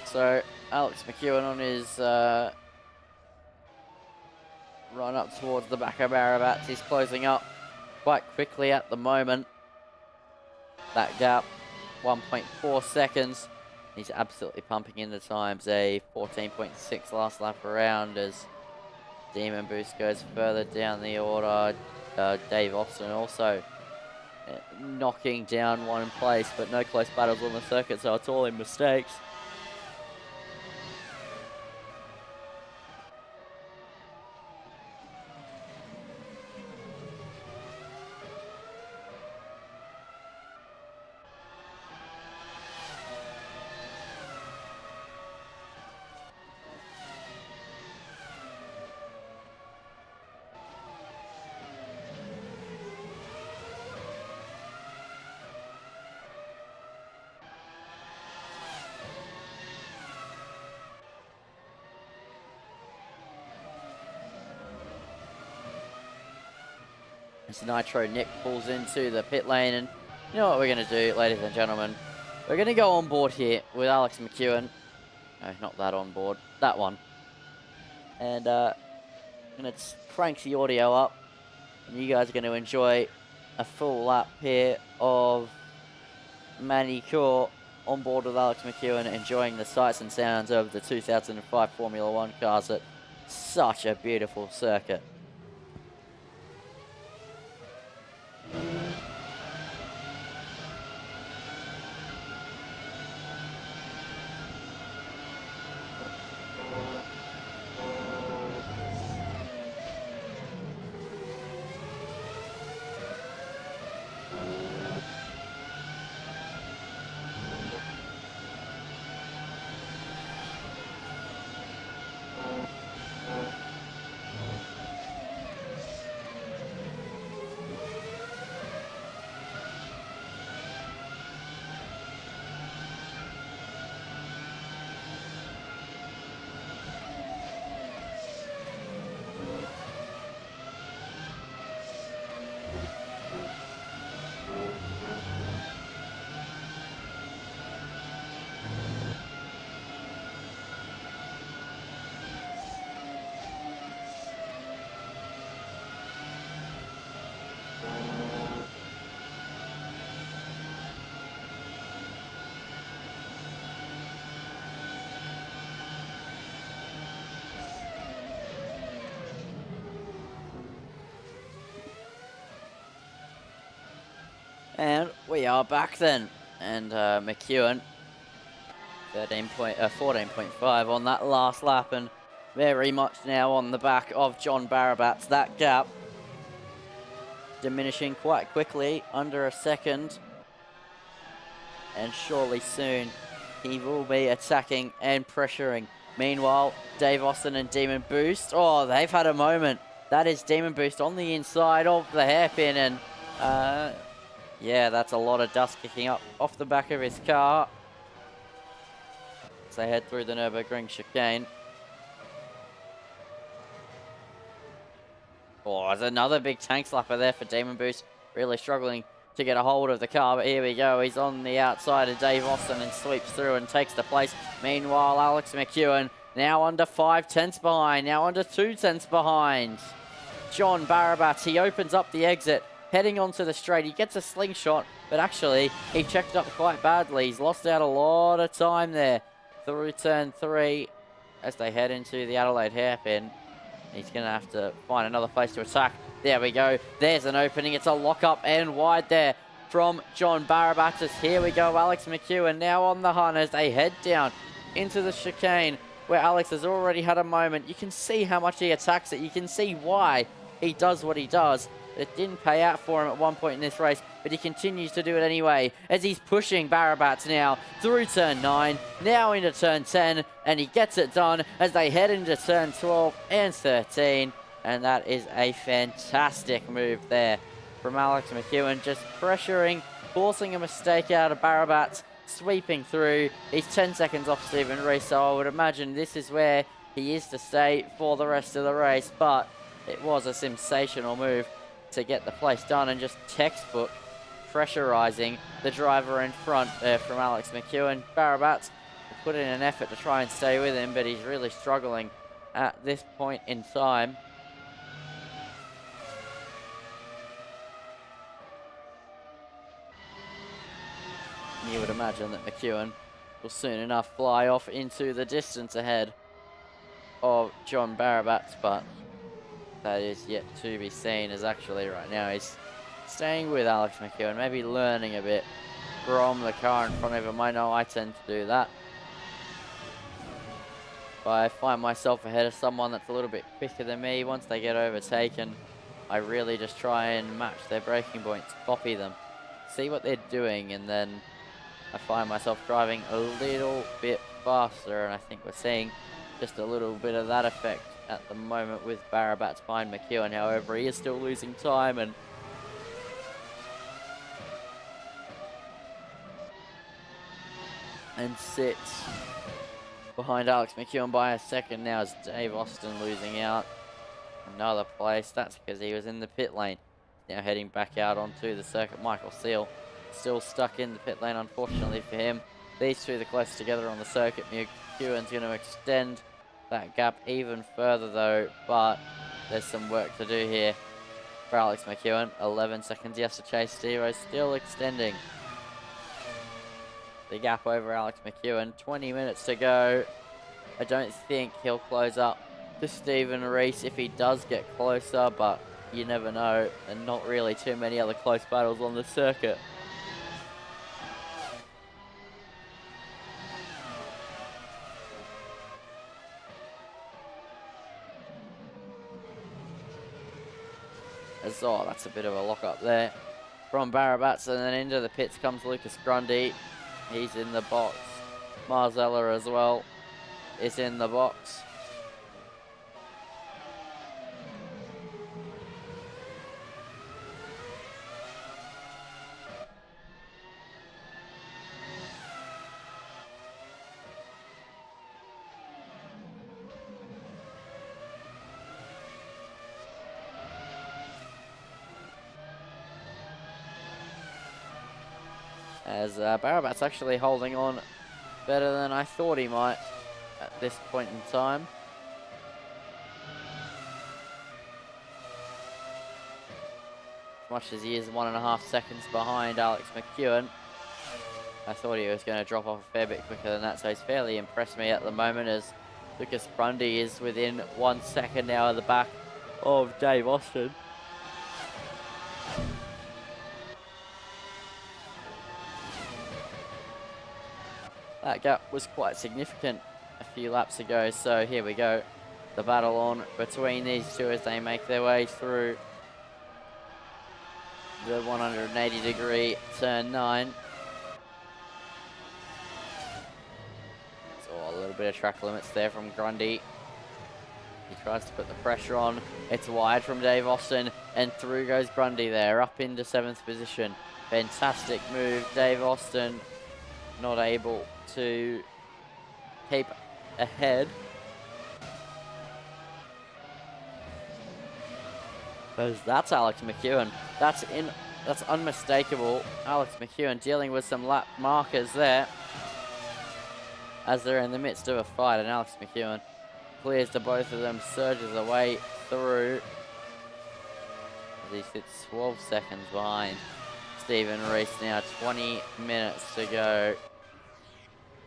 So Alex McEwen on his run up towards the back of Barabats. He's closing up quite quickly at the moment. That gap, 1.4 seconds. He's absolutely pumping in the times. A 14.6 last lap around as Demon Boost goes further down the order. Dave Austin also knocking down one place, but no close battles on the circuit, so it's all in mistakes. As Nitro Nick pulls into the pit lane, and you know what we're going to do, ladies and gentlemen? We're going to go on board here with Alex McEwen. No, not that on board, that one. And it's crank the audio up, and you guys are going to enjoy a full lap here of Magny Cours on board with Alex McEwen, enjoying the sights and sounds of the 2005 Formula One cars at such a beautiful circuit. And we are back then, and McEwen, 14.5 on that last lap, and very much now on the back of John Barabats. That gap diminishing quite quickly, under a second, and surely soon he will be attacking and pressuring. Meanwhile, Dave Austin and Demon Boost, oh, they've had a moment. That is Demon Boost on the inside of the hairpin, and yeah, that's a lot of dust kicking up off the back of his car as they head through the Nürburgring chicane. Oh, there's another big tank slapper there for Demon Boost. Really struggling to get a hold of the car, but here we go. He's on the outside of Dave Austin and sweeps through and takes the place. Meanwhile, Alex McEwen now under 5 tenths behind, now under 2 tenths behind. John Barabats, he opens up the exit. Heading onto the straight, he gets a slingshot, but actually, he checked up quite badly. He's lost out a lot of time there through turn 3 as they head into the Adelaide hairpin. He's going to have to find another place to attack. There we go. There's an opening. It's a lock-up and wide there from John Barabats. Here we go. Alex McEwen now on the hunt as they head down into the chicane. where Alex has already had a moment. You can see how much he attacks it. You can see why he does what he does. It didn't pay out for him at one point in this race, but he continues to do it anyway as he's pushing Barabats now through turn 9, now into turn 10, and he gets it done as they head into turn 12 and 13. And that is a fantastic move there from Alex McEwen, just pressuring, forcing a mistake out of Barabats, sweeping through. He's 10 seconds off Stephen Reese, so I would imagine this is where he is to stay for the rest of the race, but it was a sensational move to get the place done and just textbook pressurizing the driver in front there from Alex McEwen. Barabats put in an effort to try and stay with him, but he's really struggling at this point in time. You would imagine that McEwen will soon enough fly off into the distance ahead of John Barabats, but that is yet to be seen, as actually right now he's staying with Alex McEwen, maybe learning a bit from the car in front of him. I know I tend to do that. If I find myself ahead of someone that's a little bit quicker than me, once they get overtaken, I really just try and match their braking points, copy them, see what they're doing, and then I find myself driving a little bit faster, and I think we're seeing just a little bit of that effect at the moment with Barabats behind McEwen. However, he is still losing time and sits behind Alex McEwen by a second now as Dave Austin losing out another place. That's because he was in the pit lane. Now heading back out onto the circuit. Michael Seal still stuck in the pit lane, unfortunately for him. These two are the closest together on the circuit. McEwen's going to extend that gap even further though, but there's some work to do here for Alex McEwen. 11 seconds he has to chase. Steve-O still extending the gap over Alex McEwen. 20 minutes to go. I don't think he'll close up to Stephen Reese if he does get closer, but you never know, and not really too many other close battles on the circuit. Oh, that's a bit of a lock up there from Barabats, and then into the pits comes Lucas Grundy. He's in the box. Marzella as well is in the box. As Barabats actually holding on better than I thought he might at this point in time. As much as he is 1.5 seconds behind Alex McEwen, I thought he was going to drop off a fair bit quicker than that, so he's fairly impressed me at the moment, as Lucas Grundy is within 1 second now at the back of Dave Austin. That gap was quite significant a few laps ago, so here we go. The battle on between these two as they make their way through the 180-degree turn 9. So a little bit of track limits there from Grundy. He tries to put the pressure on. It's wide from Dave Austin, and through goes Grundy there, up into 7th position. Fantastic move. Dave Austin not able to keep ahead. Because that's Alex McEwen. That's unmistakable. Alex McEwen dealing with some lap markers there as they're in the midst of a fight, and Alex McEwen clears to both of them, surges away through as he sits 12 seconds behind Stephen Reese now. 20 minutes to go.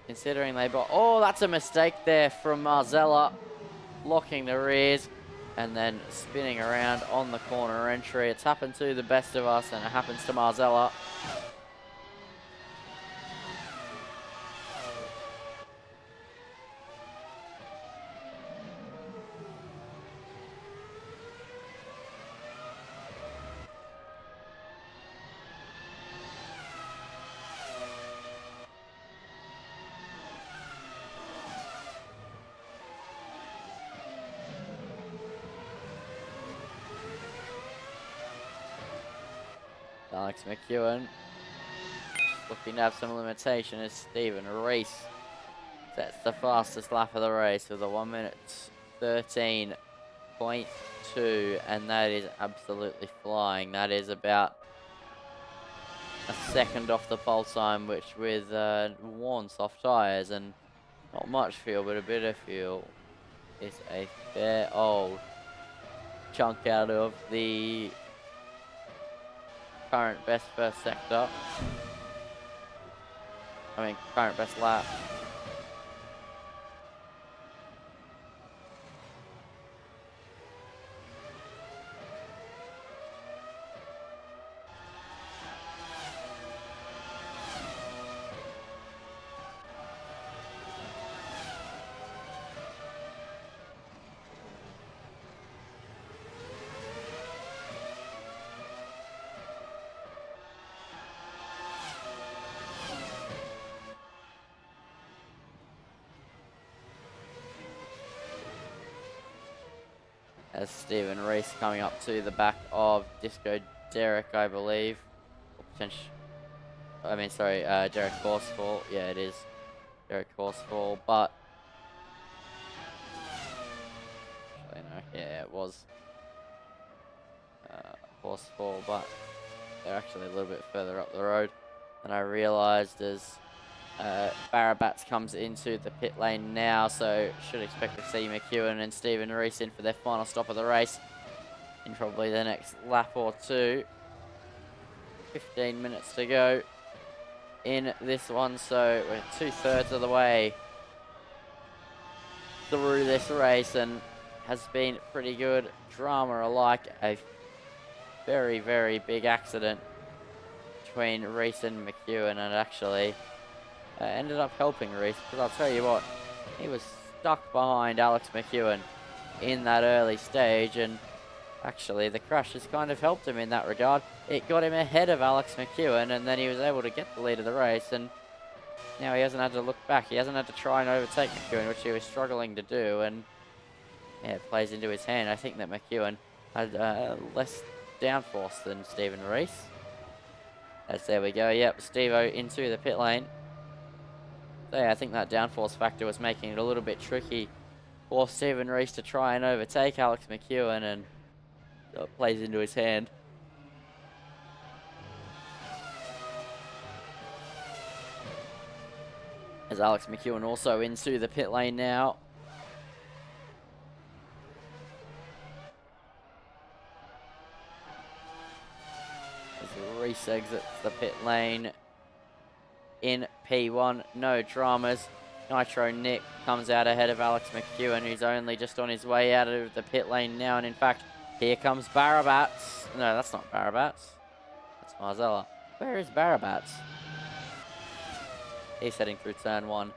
Considering they bought... Oh, that's a mistake there from Marzella. Locking the rears and then spinning around on the corner entry. It's happened to the best of us, and it happens to Marzella. Alex McEwen looking to have some limitation as Stephen Reese sets the fastest lap of the race with a 1 minute 13.2, and that is absolutely flying. That is about a second off the pole time, which with worn soft tyres and not much fuel, but a bit of fuel, is a fair old chunk out of the current best first sector. I mean, current best lap. As Stephen Reese coming up to the back of Disco Derek, I believe. Derek Horsfall. Yeah, it is Derek Horsfall, but actually no, yeah, it was Horsfall, but they're actually a little bit further up the road than I realised as Barabats comes into the pit lane now, so should expect to see McEwen and Stephen Reese in for their final stop of the race in probably the next lap or two. 15 minutes to go in this one, so we're 2/3 of the way through this race, and has been pretty good drama alike. A very, very big accident between Reese and McEwen, and actually ended up helping Reese, because I'll tell you what, he was stuck behind Alex McEwen in that early stage, and actually the crash has kind of helped him in that regard. It got him ahead of Alex McEwen, and then he was able to get the lead of the race, and now he hasn't had to look back. He hasn't had to try and overtake McEwen, which he was struggling to do, and yeah, it plays into his hand. I think that McEwen had less downforce than Stephen Reese. As there we go, yep, Steve-O into the pit lane. So yeah, I think that downforce factor was making it a little bit tricky for Stephen Reese to try and overtake Alex McEwen, and it plays into his hand. As Alex McEwen also into the pit lane now. As Reese exits the pit lane in P1, no dramas. Nitro Nick comes out ahead of Alex McEwen, who's only just on his way out of the pit lane now, and in fact, here comes Barabats. No, that's not Barabats. That's Marzella. Where is Barabats? He's heading through turn 1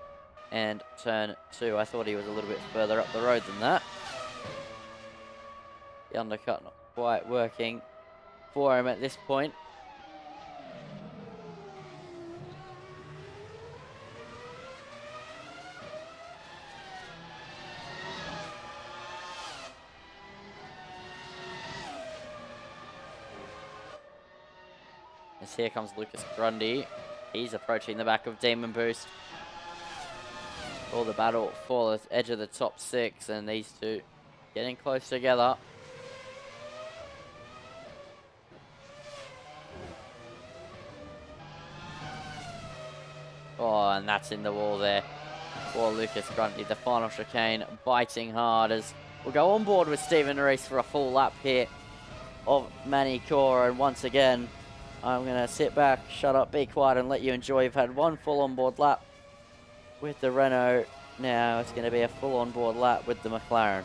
and turn 2. I thought he was a little bit further up the road than that. The undercut not quite working for him at this point. As here comes Lucas Grundy. He's approaching the back of Demon Boost. All the battle for the edge of the top 6, and these two getting close together. Oh, and that's in the wall there for Lucas Grundy. The final chicane biting hard as we'll go on board with Stephen Reese for a full lap here of Magny Cours, and once again, I'm going to sit back, shut up, be quiet, and let you enjoy. You've had one full on-board lap with the Renault. Now it's going to be a full on-board lap with the McLaren.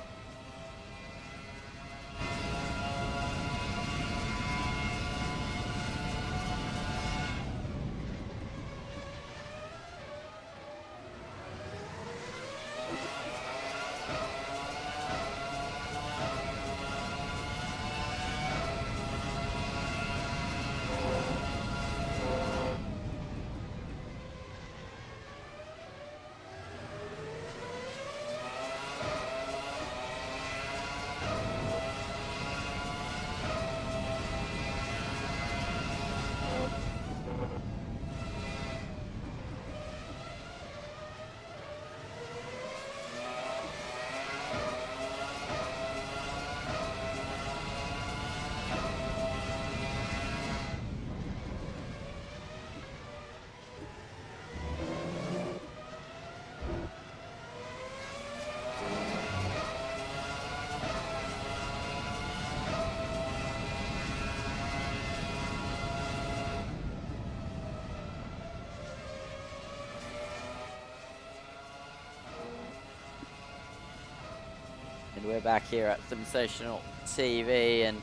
We're back here at Sensational TV, and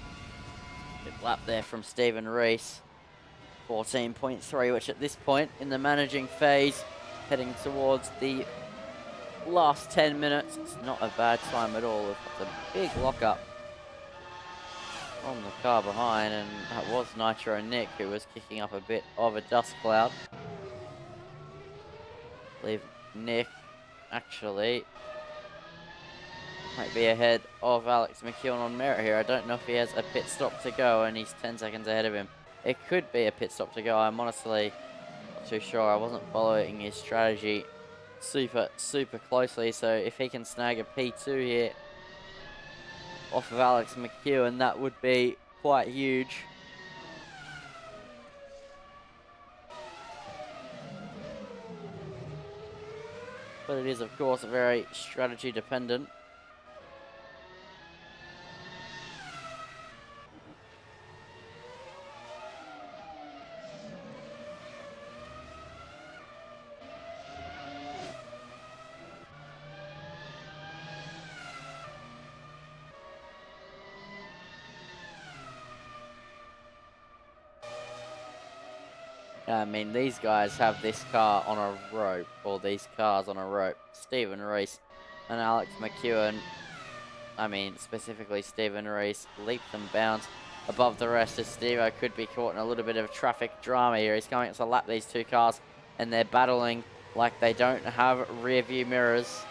good lap there from Stephen Rees. 14.3, which at this point in the managing phase, heading towards the last 10 minutes, it's not a bad time at all. It's a big lockup on the car behind, and that was Nitro Nick, who was kicking up a bit of a dust cloud. I believe Nick actually might be ahead of Alex McEwen on merit here. I don't know if he has a pit stop to go, and he's 10 seconds ahead of him. It could be a pit stop to go. I'm honestly not too sure. I wasn't following his strategy super closely, so if he can snag a P2 here off of Alex McEwen, that would be quite huge. But it is, of course, very strategy dependent. I mean, these guys have this car on a rope, or these cars on a rope. Stephen Rees and Alex McEwen, I mean, specifically Stephen Rees, leaps and bounds above the rest, as Steve-O could be caught in a little bit of traffic drama here. He's coming to lap these two cars, and they're battling like they don't have rear view mirrors.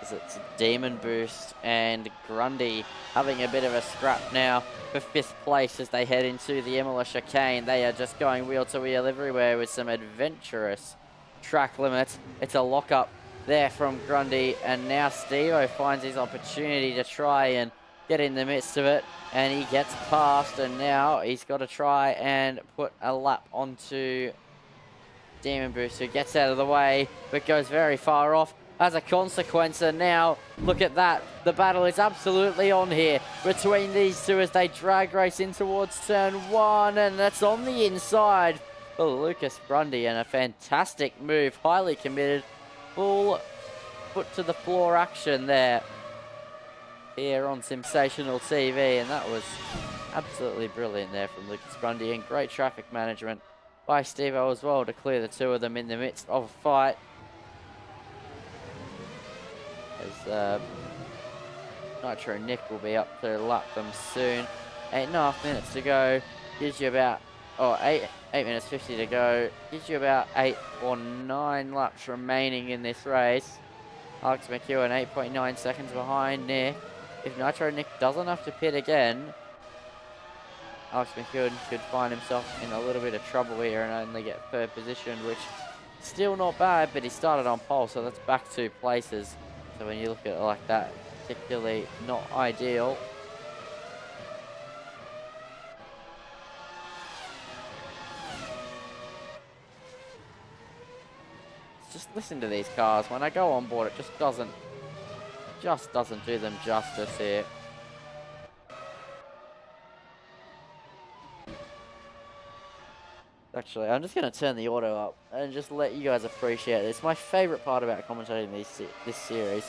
It's Demon Boost and Grundy having a bit of a scrap now for 5th place as they head into the Imola chicane. They are just going wheel to wheel everywhere with some adventurous track limits. It's a lockup there from Grundy, and now Steve-O finds his opportunity to try and get in the midst of it, and he gets past, and now he's got to try and put a lap onto Demon Boost, who gets out of the way but goes very far off as a consequence. And now look at that, the battle is absolutely on here between these two as they drag race in towards turn 1, and that's on the inside for Lucas Grundy, and a fantastic move, highly committed, full foot to the floor action there here on Sensational TV, and that was absolutely brilliant there from Lucas Grundy, and great traffic management by Steve-O as well to clear the two of them in the midst of a fight. As Nitro Nick will be up to lap them soon. 8.5 minutes to go. Gives you about, 8 minutes 50 to go. Gives you about 8 or 9 laps remaining in this race. Alex McEwen 8.9 seconds behind Nick. If Nitro Nick doesn't have to pit again, Alex McEwen could find himself in a little bit of trouble here and only get 3rd position, which still not bad, but he started on pole, so that's back 2 places. So when you look at it like that, particularly not ideal. Just listen to these cars. When I go on board, it just doesn't do them justice here. Actually, I'm just going to turn the auto up and just let you guys appreciate it. It's my favourite part about commentating this series.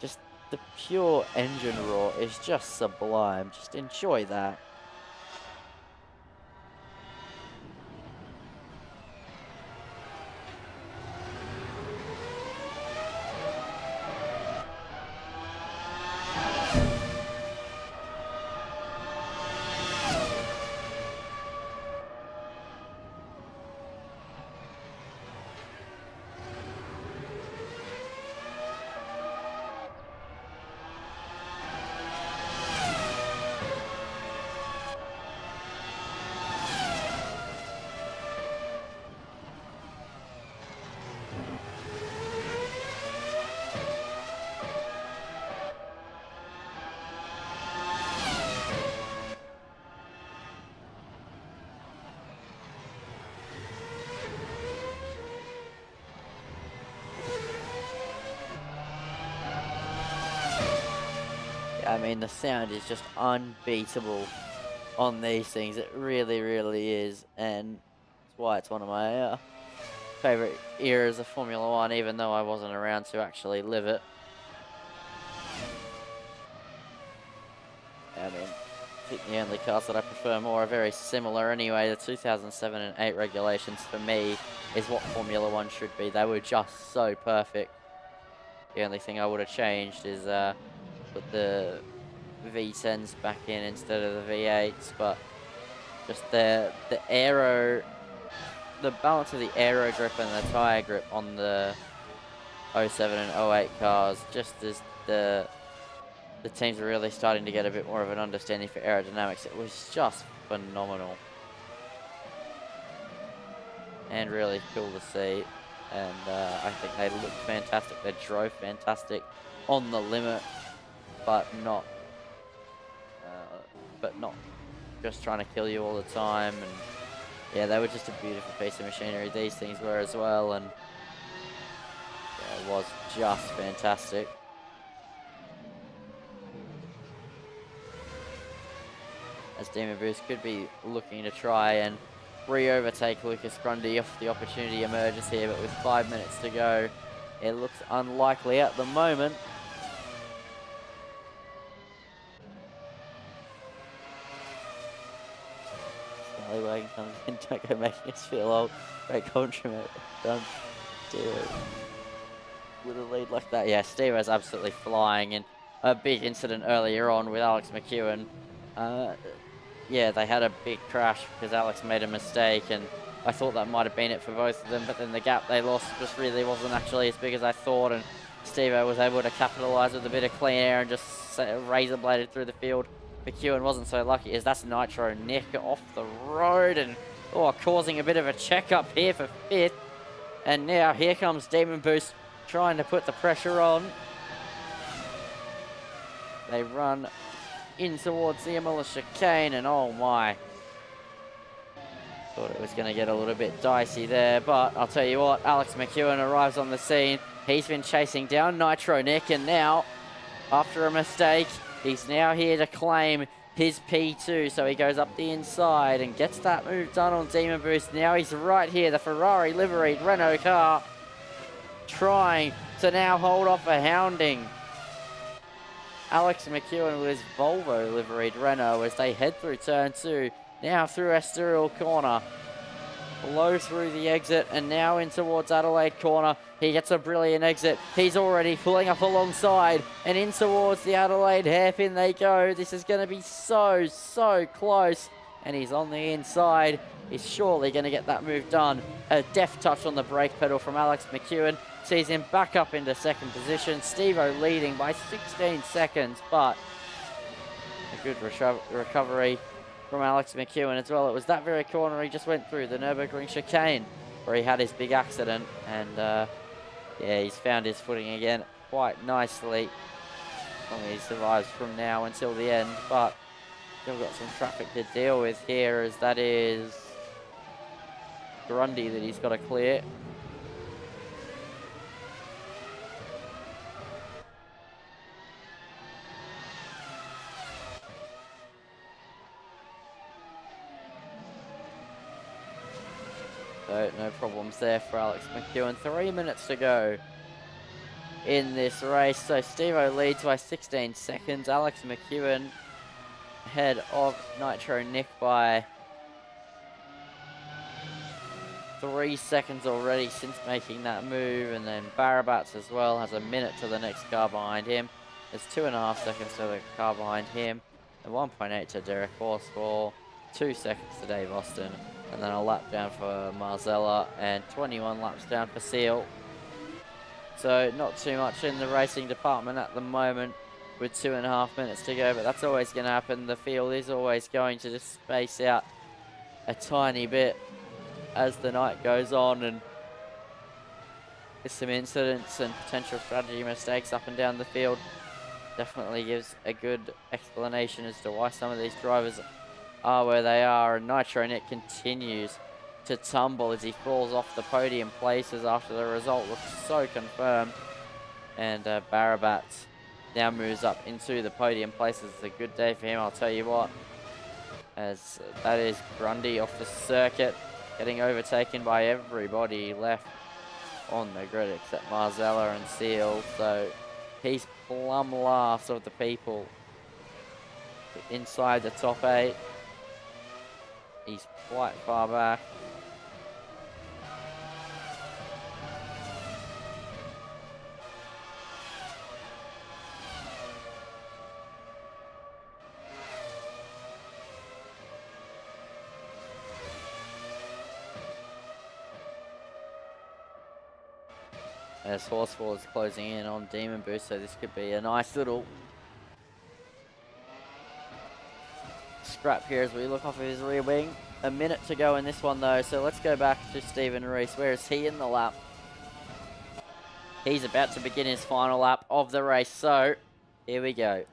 Just the pure engine roar is just sublime. Just enjoy that. I mean, the sound is just unbeatable on these things. It really, really is, and that's why it's one of my favourite eras of Formula One, even though I wasn't around to actually live it. I mean, I think the only cars that I prefer more are very similar anyway. The 2007 and 8 regulations for me is what Formula 1 should be. They were just so perfect. The only thing I would have changed is put the V10s back in instead of the V8s, but just the aero, the balance of the aero grip and the tyre grip on the 07 and 08 cars, just as the teams are really starting to get a bit more of an understanding for aerodynamics. It was just phenomenal and really cool to see. And I think they looked fantastic. They drove fantastic on the limit, but not just trying to kill you all the time. And yeah, they were just a beautiful piece of machinery. These things were as well, and yeah, it was just fantastic. As Demon Boost could be looking to try and re-overtake Lucas Grundy if the opportunity emerges here, but with 5 minutes to go, it looks unlikely at the moment. Scallywagon comes in, don't go making us feel old. Great compliment done. Stevo with a lead like that. Yeah, Stevo's absolutely flying, and a big incident earlier on with Alex McEwen. Yeah, they had a big crash because Alex made a mistake, and I thought that might have been it for both of them, but then the gap they lost just really wasn't actually as big as I thought, and Steve-O was able to capitalise with a bit of clean air and just razor bladed through the field. McEwen wasn't so lucky, as that's Nitro Nick off the road and causing a bit of a check-up here for 5th. And now here comes Demon Boost trying to put the pressure on. They run in towards the Imola chicane, and oh my. Thought it was going to get a little bit dicey there, but I'll tell you what, Alex McEwen arrives on the scene. He's been chasing down Nitro Nick, and now, after a mistake, he's now here to claim his P2, so he goes up the inside and gets that move done on Demon Boost. Now he's right here, the Ferrari liveried Renault car, trying to now hold off a hounding Alex McEwen with his Volvo liveried Renault as they head through turn 2. Now through Estoril corner. Low through the exit and now in towards Adelaide corner. He gets a brilliant exit. He's already pulling up alongside and in towards the Adelaide hairpin they go. This is going to be so close. And he's on the inside. He's surely going to get that move done. A deft touch on the brake pedal from Alex McEwen sees him back up into 2nd position. Steve-O leading by 16 seconds, but a good recovery from Alex McEwen as well. It was that very corner he just went through, the Nürburgring chicane, where he had his big accident, and yeah, he's found his footing again quite nicely. As long as he survives from now until the end, but still got some traffic to deal with here, as that is Grundy that he's got to clear. So no problems there for Alex McEwen. 3 minutes to go in this race. So Steve-O leads by 16 seconds. Alex McEwen ahead of Nitro Nick by 3 seconds already since making that move. And then Barabats as well has a minute to the next car behind him. There's 2.5 seconds to the car behind him. And 1.8 to Derek Horsfall. 2 seconds to Dave Austin. And then a lap down for Marzella and 21 laps down for Seal. So not too much in the racing department at the moment with 2.5 minutes to go, but that's always going to happen. The field is always going to just space out a tiny bit as the night goes on, and with some incidents and potential strategy mistakes up and down the field. Definitely gives a good explanation as to why some of these drivers are where they are, and Nitro Nick continues to tumble as he falls off the podium places after the result looks so confirmed. And Barabat now moves up into the podium places. It's a good day for him, I'll tell you what, as that is Grundy off the circuit, getting overtaken by everybody left on the grid except Marzella and Seal. So he's plumb last of the people inside the top 8. He's quite far back. As Horsefall is closing in on Demon Boost, so this could be a nice little scrap here as we look off of his rear wing. A minute to go in this one though, so let's go back to Stephen Rees. Where is he in the lap? He's about to begin his final lap of the race, so here we go.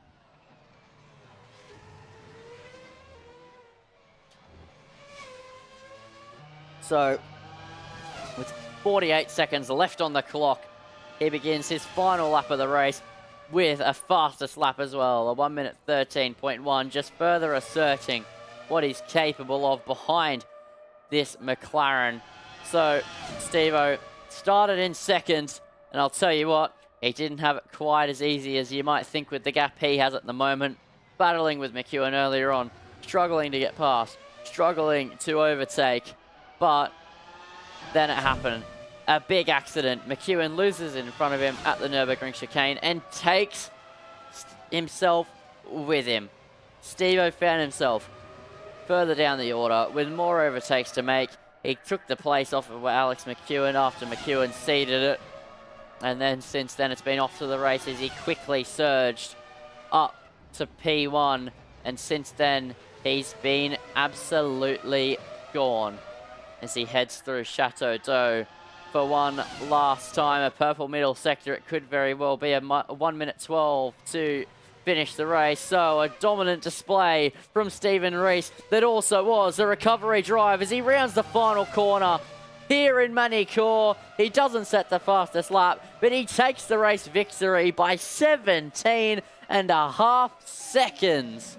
So, with 48 seconds left on the clock, he begins his final lap of the race with a fastest lap as well, a 1 minute 13.1, just further asserting what he's capable of behind this McLaren. So, Steve-O started in second, and I'll tell you what, he didn't have it quite as easy as you might think with the gap he has at the moment, battling with McEwen earlier on, struggling to get past, struggling to overtake, but then it happened. A big accident. McEwen loses in front of him at the Nürburgring chicane and takes himself with him. Steve-O found himself further down the order with more overtakes to make. He took the place off of Alex McEwen after McEwen ceded it. And then since then it's been off to the races. He quickly surged up to P1. And since then he's been absolutely gone as he heads through Chateau d'Eau for one last time. A purple middle sector. It could very well be a 1 minute 12 to finish the race. So a dominant display from Stephen Rees that also was a recovery drive as he rounds the final corner here in Magny Cours. He doesn't set the fastest lap, but he takes the race victory by 17.5 seconds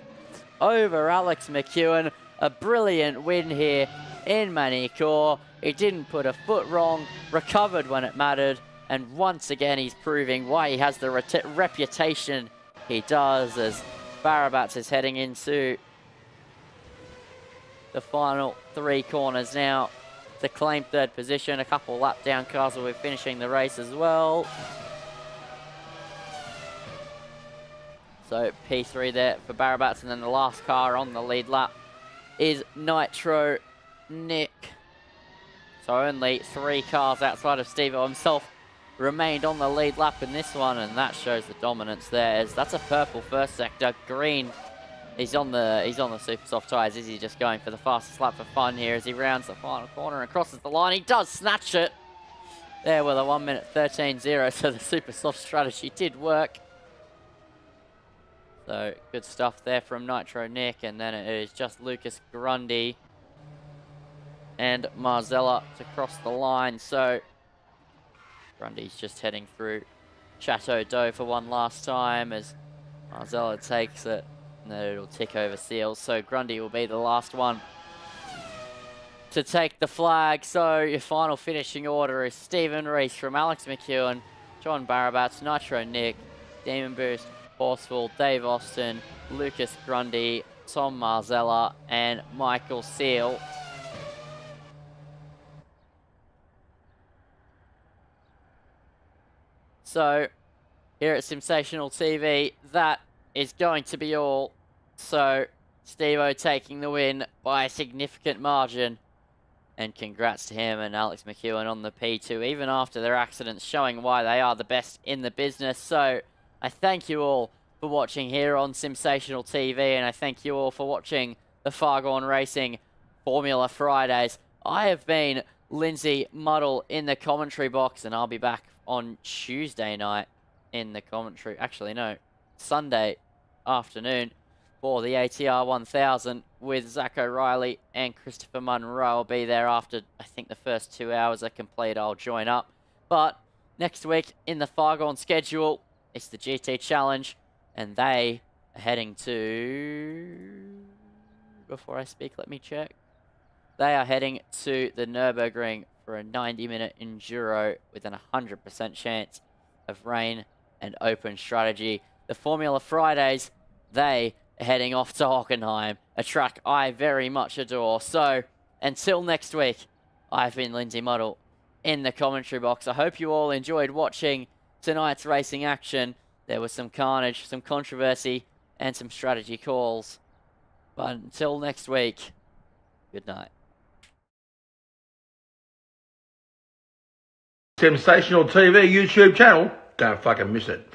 over Alex McEwen. A brilliant win here in Magny Cours. He didn't put a foot wrong, recovered when it mattered, and once again he's proving why he has the reputation he does, as Barabats is heading into the final 3 corners now to claim 3rd position. A couple lap down cars will be finishing the race as well. So P3 there for Barabats, and then the last car on the lead lap is Nitro Nick. So only 3 cars outside of Steve-O himself remained on the lead lap in this one, and that shows the dominance there, as that's a purple first sector. Green, he's on the super soft tyres. Is he just going for the fastest lap for fun here as he rounds the final corner and crosses the line? He does snatch it there with a 1 minute 13.0, so the super soft strategy did work. So good stuff there from Nitro Nick, and then it is just Lucas Grundy and Marzella to cross the line. So Grundy's just heading through Chateau d'Eau for one last time as Marzella takes it, and then it'll tick over seals. So Grundy will be the last one to take the flag. So your final finishing order is Stephen Rees from Alex McEwen, John Barabats, Nitro Nick, Demon Boost, Horsefall, Dave Austin, Lucas Grundy, Tom Marzella, and Michael Seal. So, here at Sensational TV, that is going to be all. So, Steve-O taking the win by a significant margin. And congrats to him and Alex McEwen on the P2, even after their accidents, showing why they are the best in the business. So, I thank you all for watching here on Sensational TV, and I thank you all for watching the Fargone Racing Formula Fridays. I have been Lindsay Muddle in the commentary box, and I'll be back on Tuesday night in the commentary. Actually, no, Sunday afternoon for the ATR 1000 with Zach O'Reilly and Christopher Munro. I'll be there after, I think, the first 2 hours are complete. I'll join up. But next week in the Fargone schedule, it's the GT Challenge, and they are heading to... Before I speak, let me check. They are heading to the Nürburgring for a 90-minute enduro with an 100% chance of rain and open strategy. The Formula Fridays, they heading off to Hockenheim, a track I very much adore. So, until next week, I've been Lindsay Muddle in the commentary box. I hope you all enjoyed watching tonight's racing action. There was some carnage, some controversy, and some strategy calls. But until next week, good night. Sensational TV YouTube channel. Don't fucking miss it.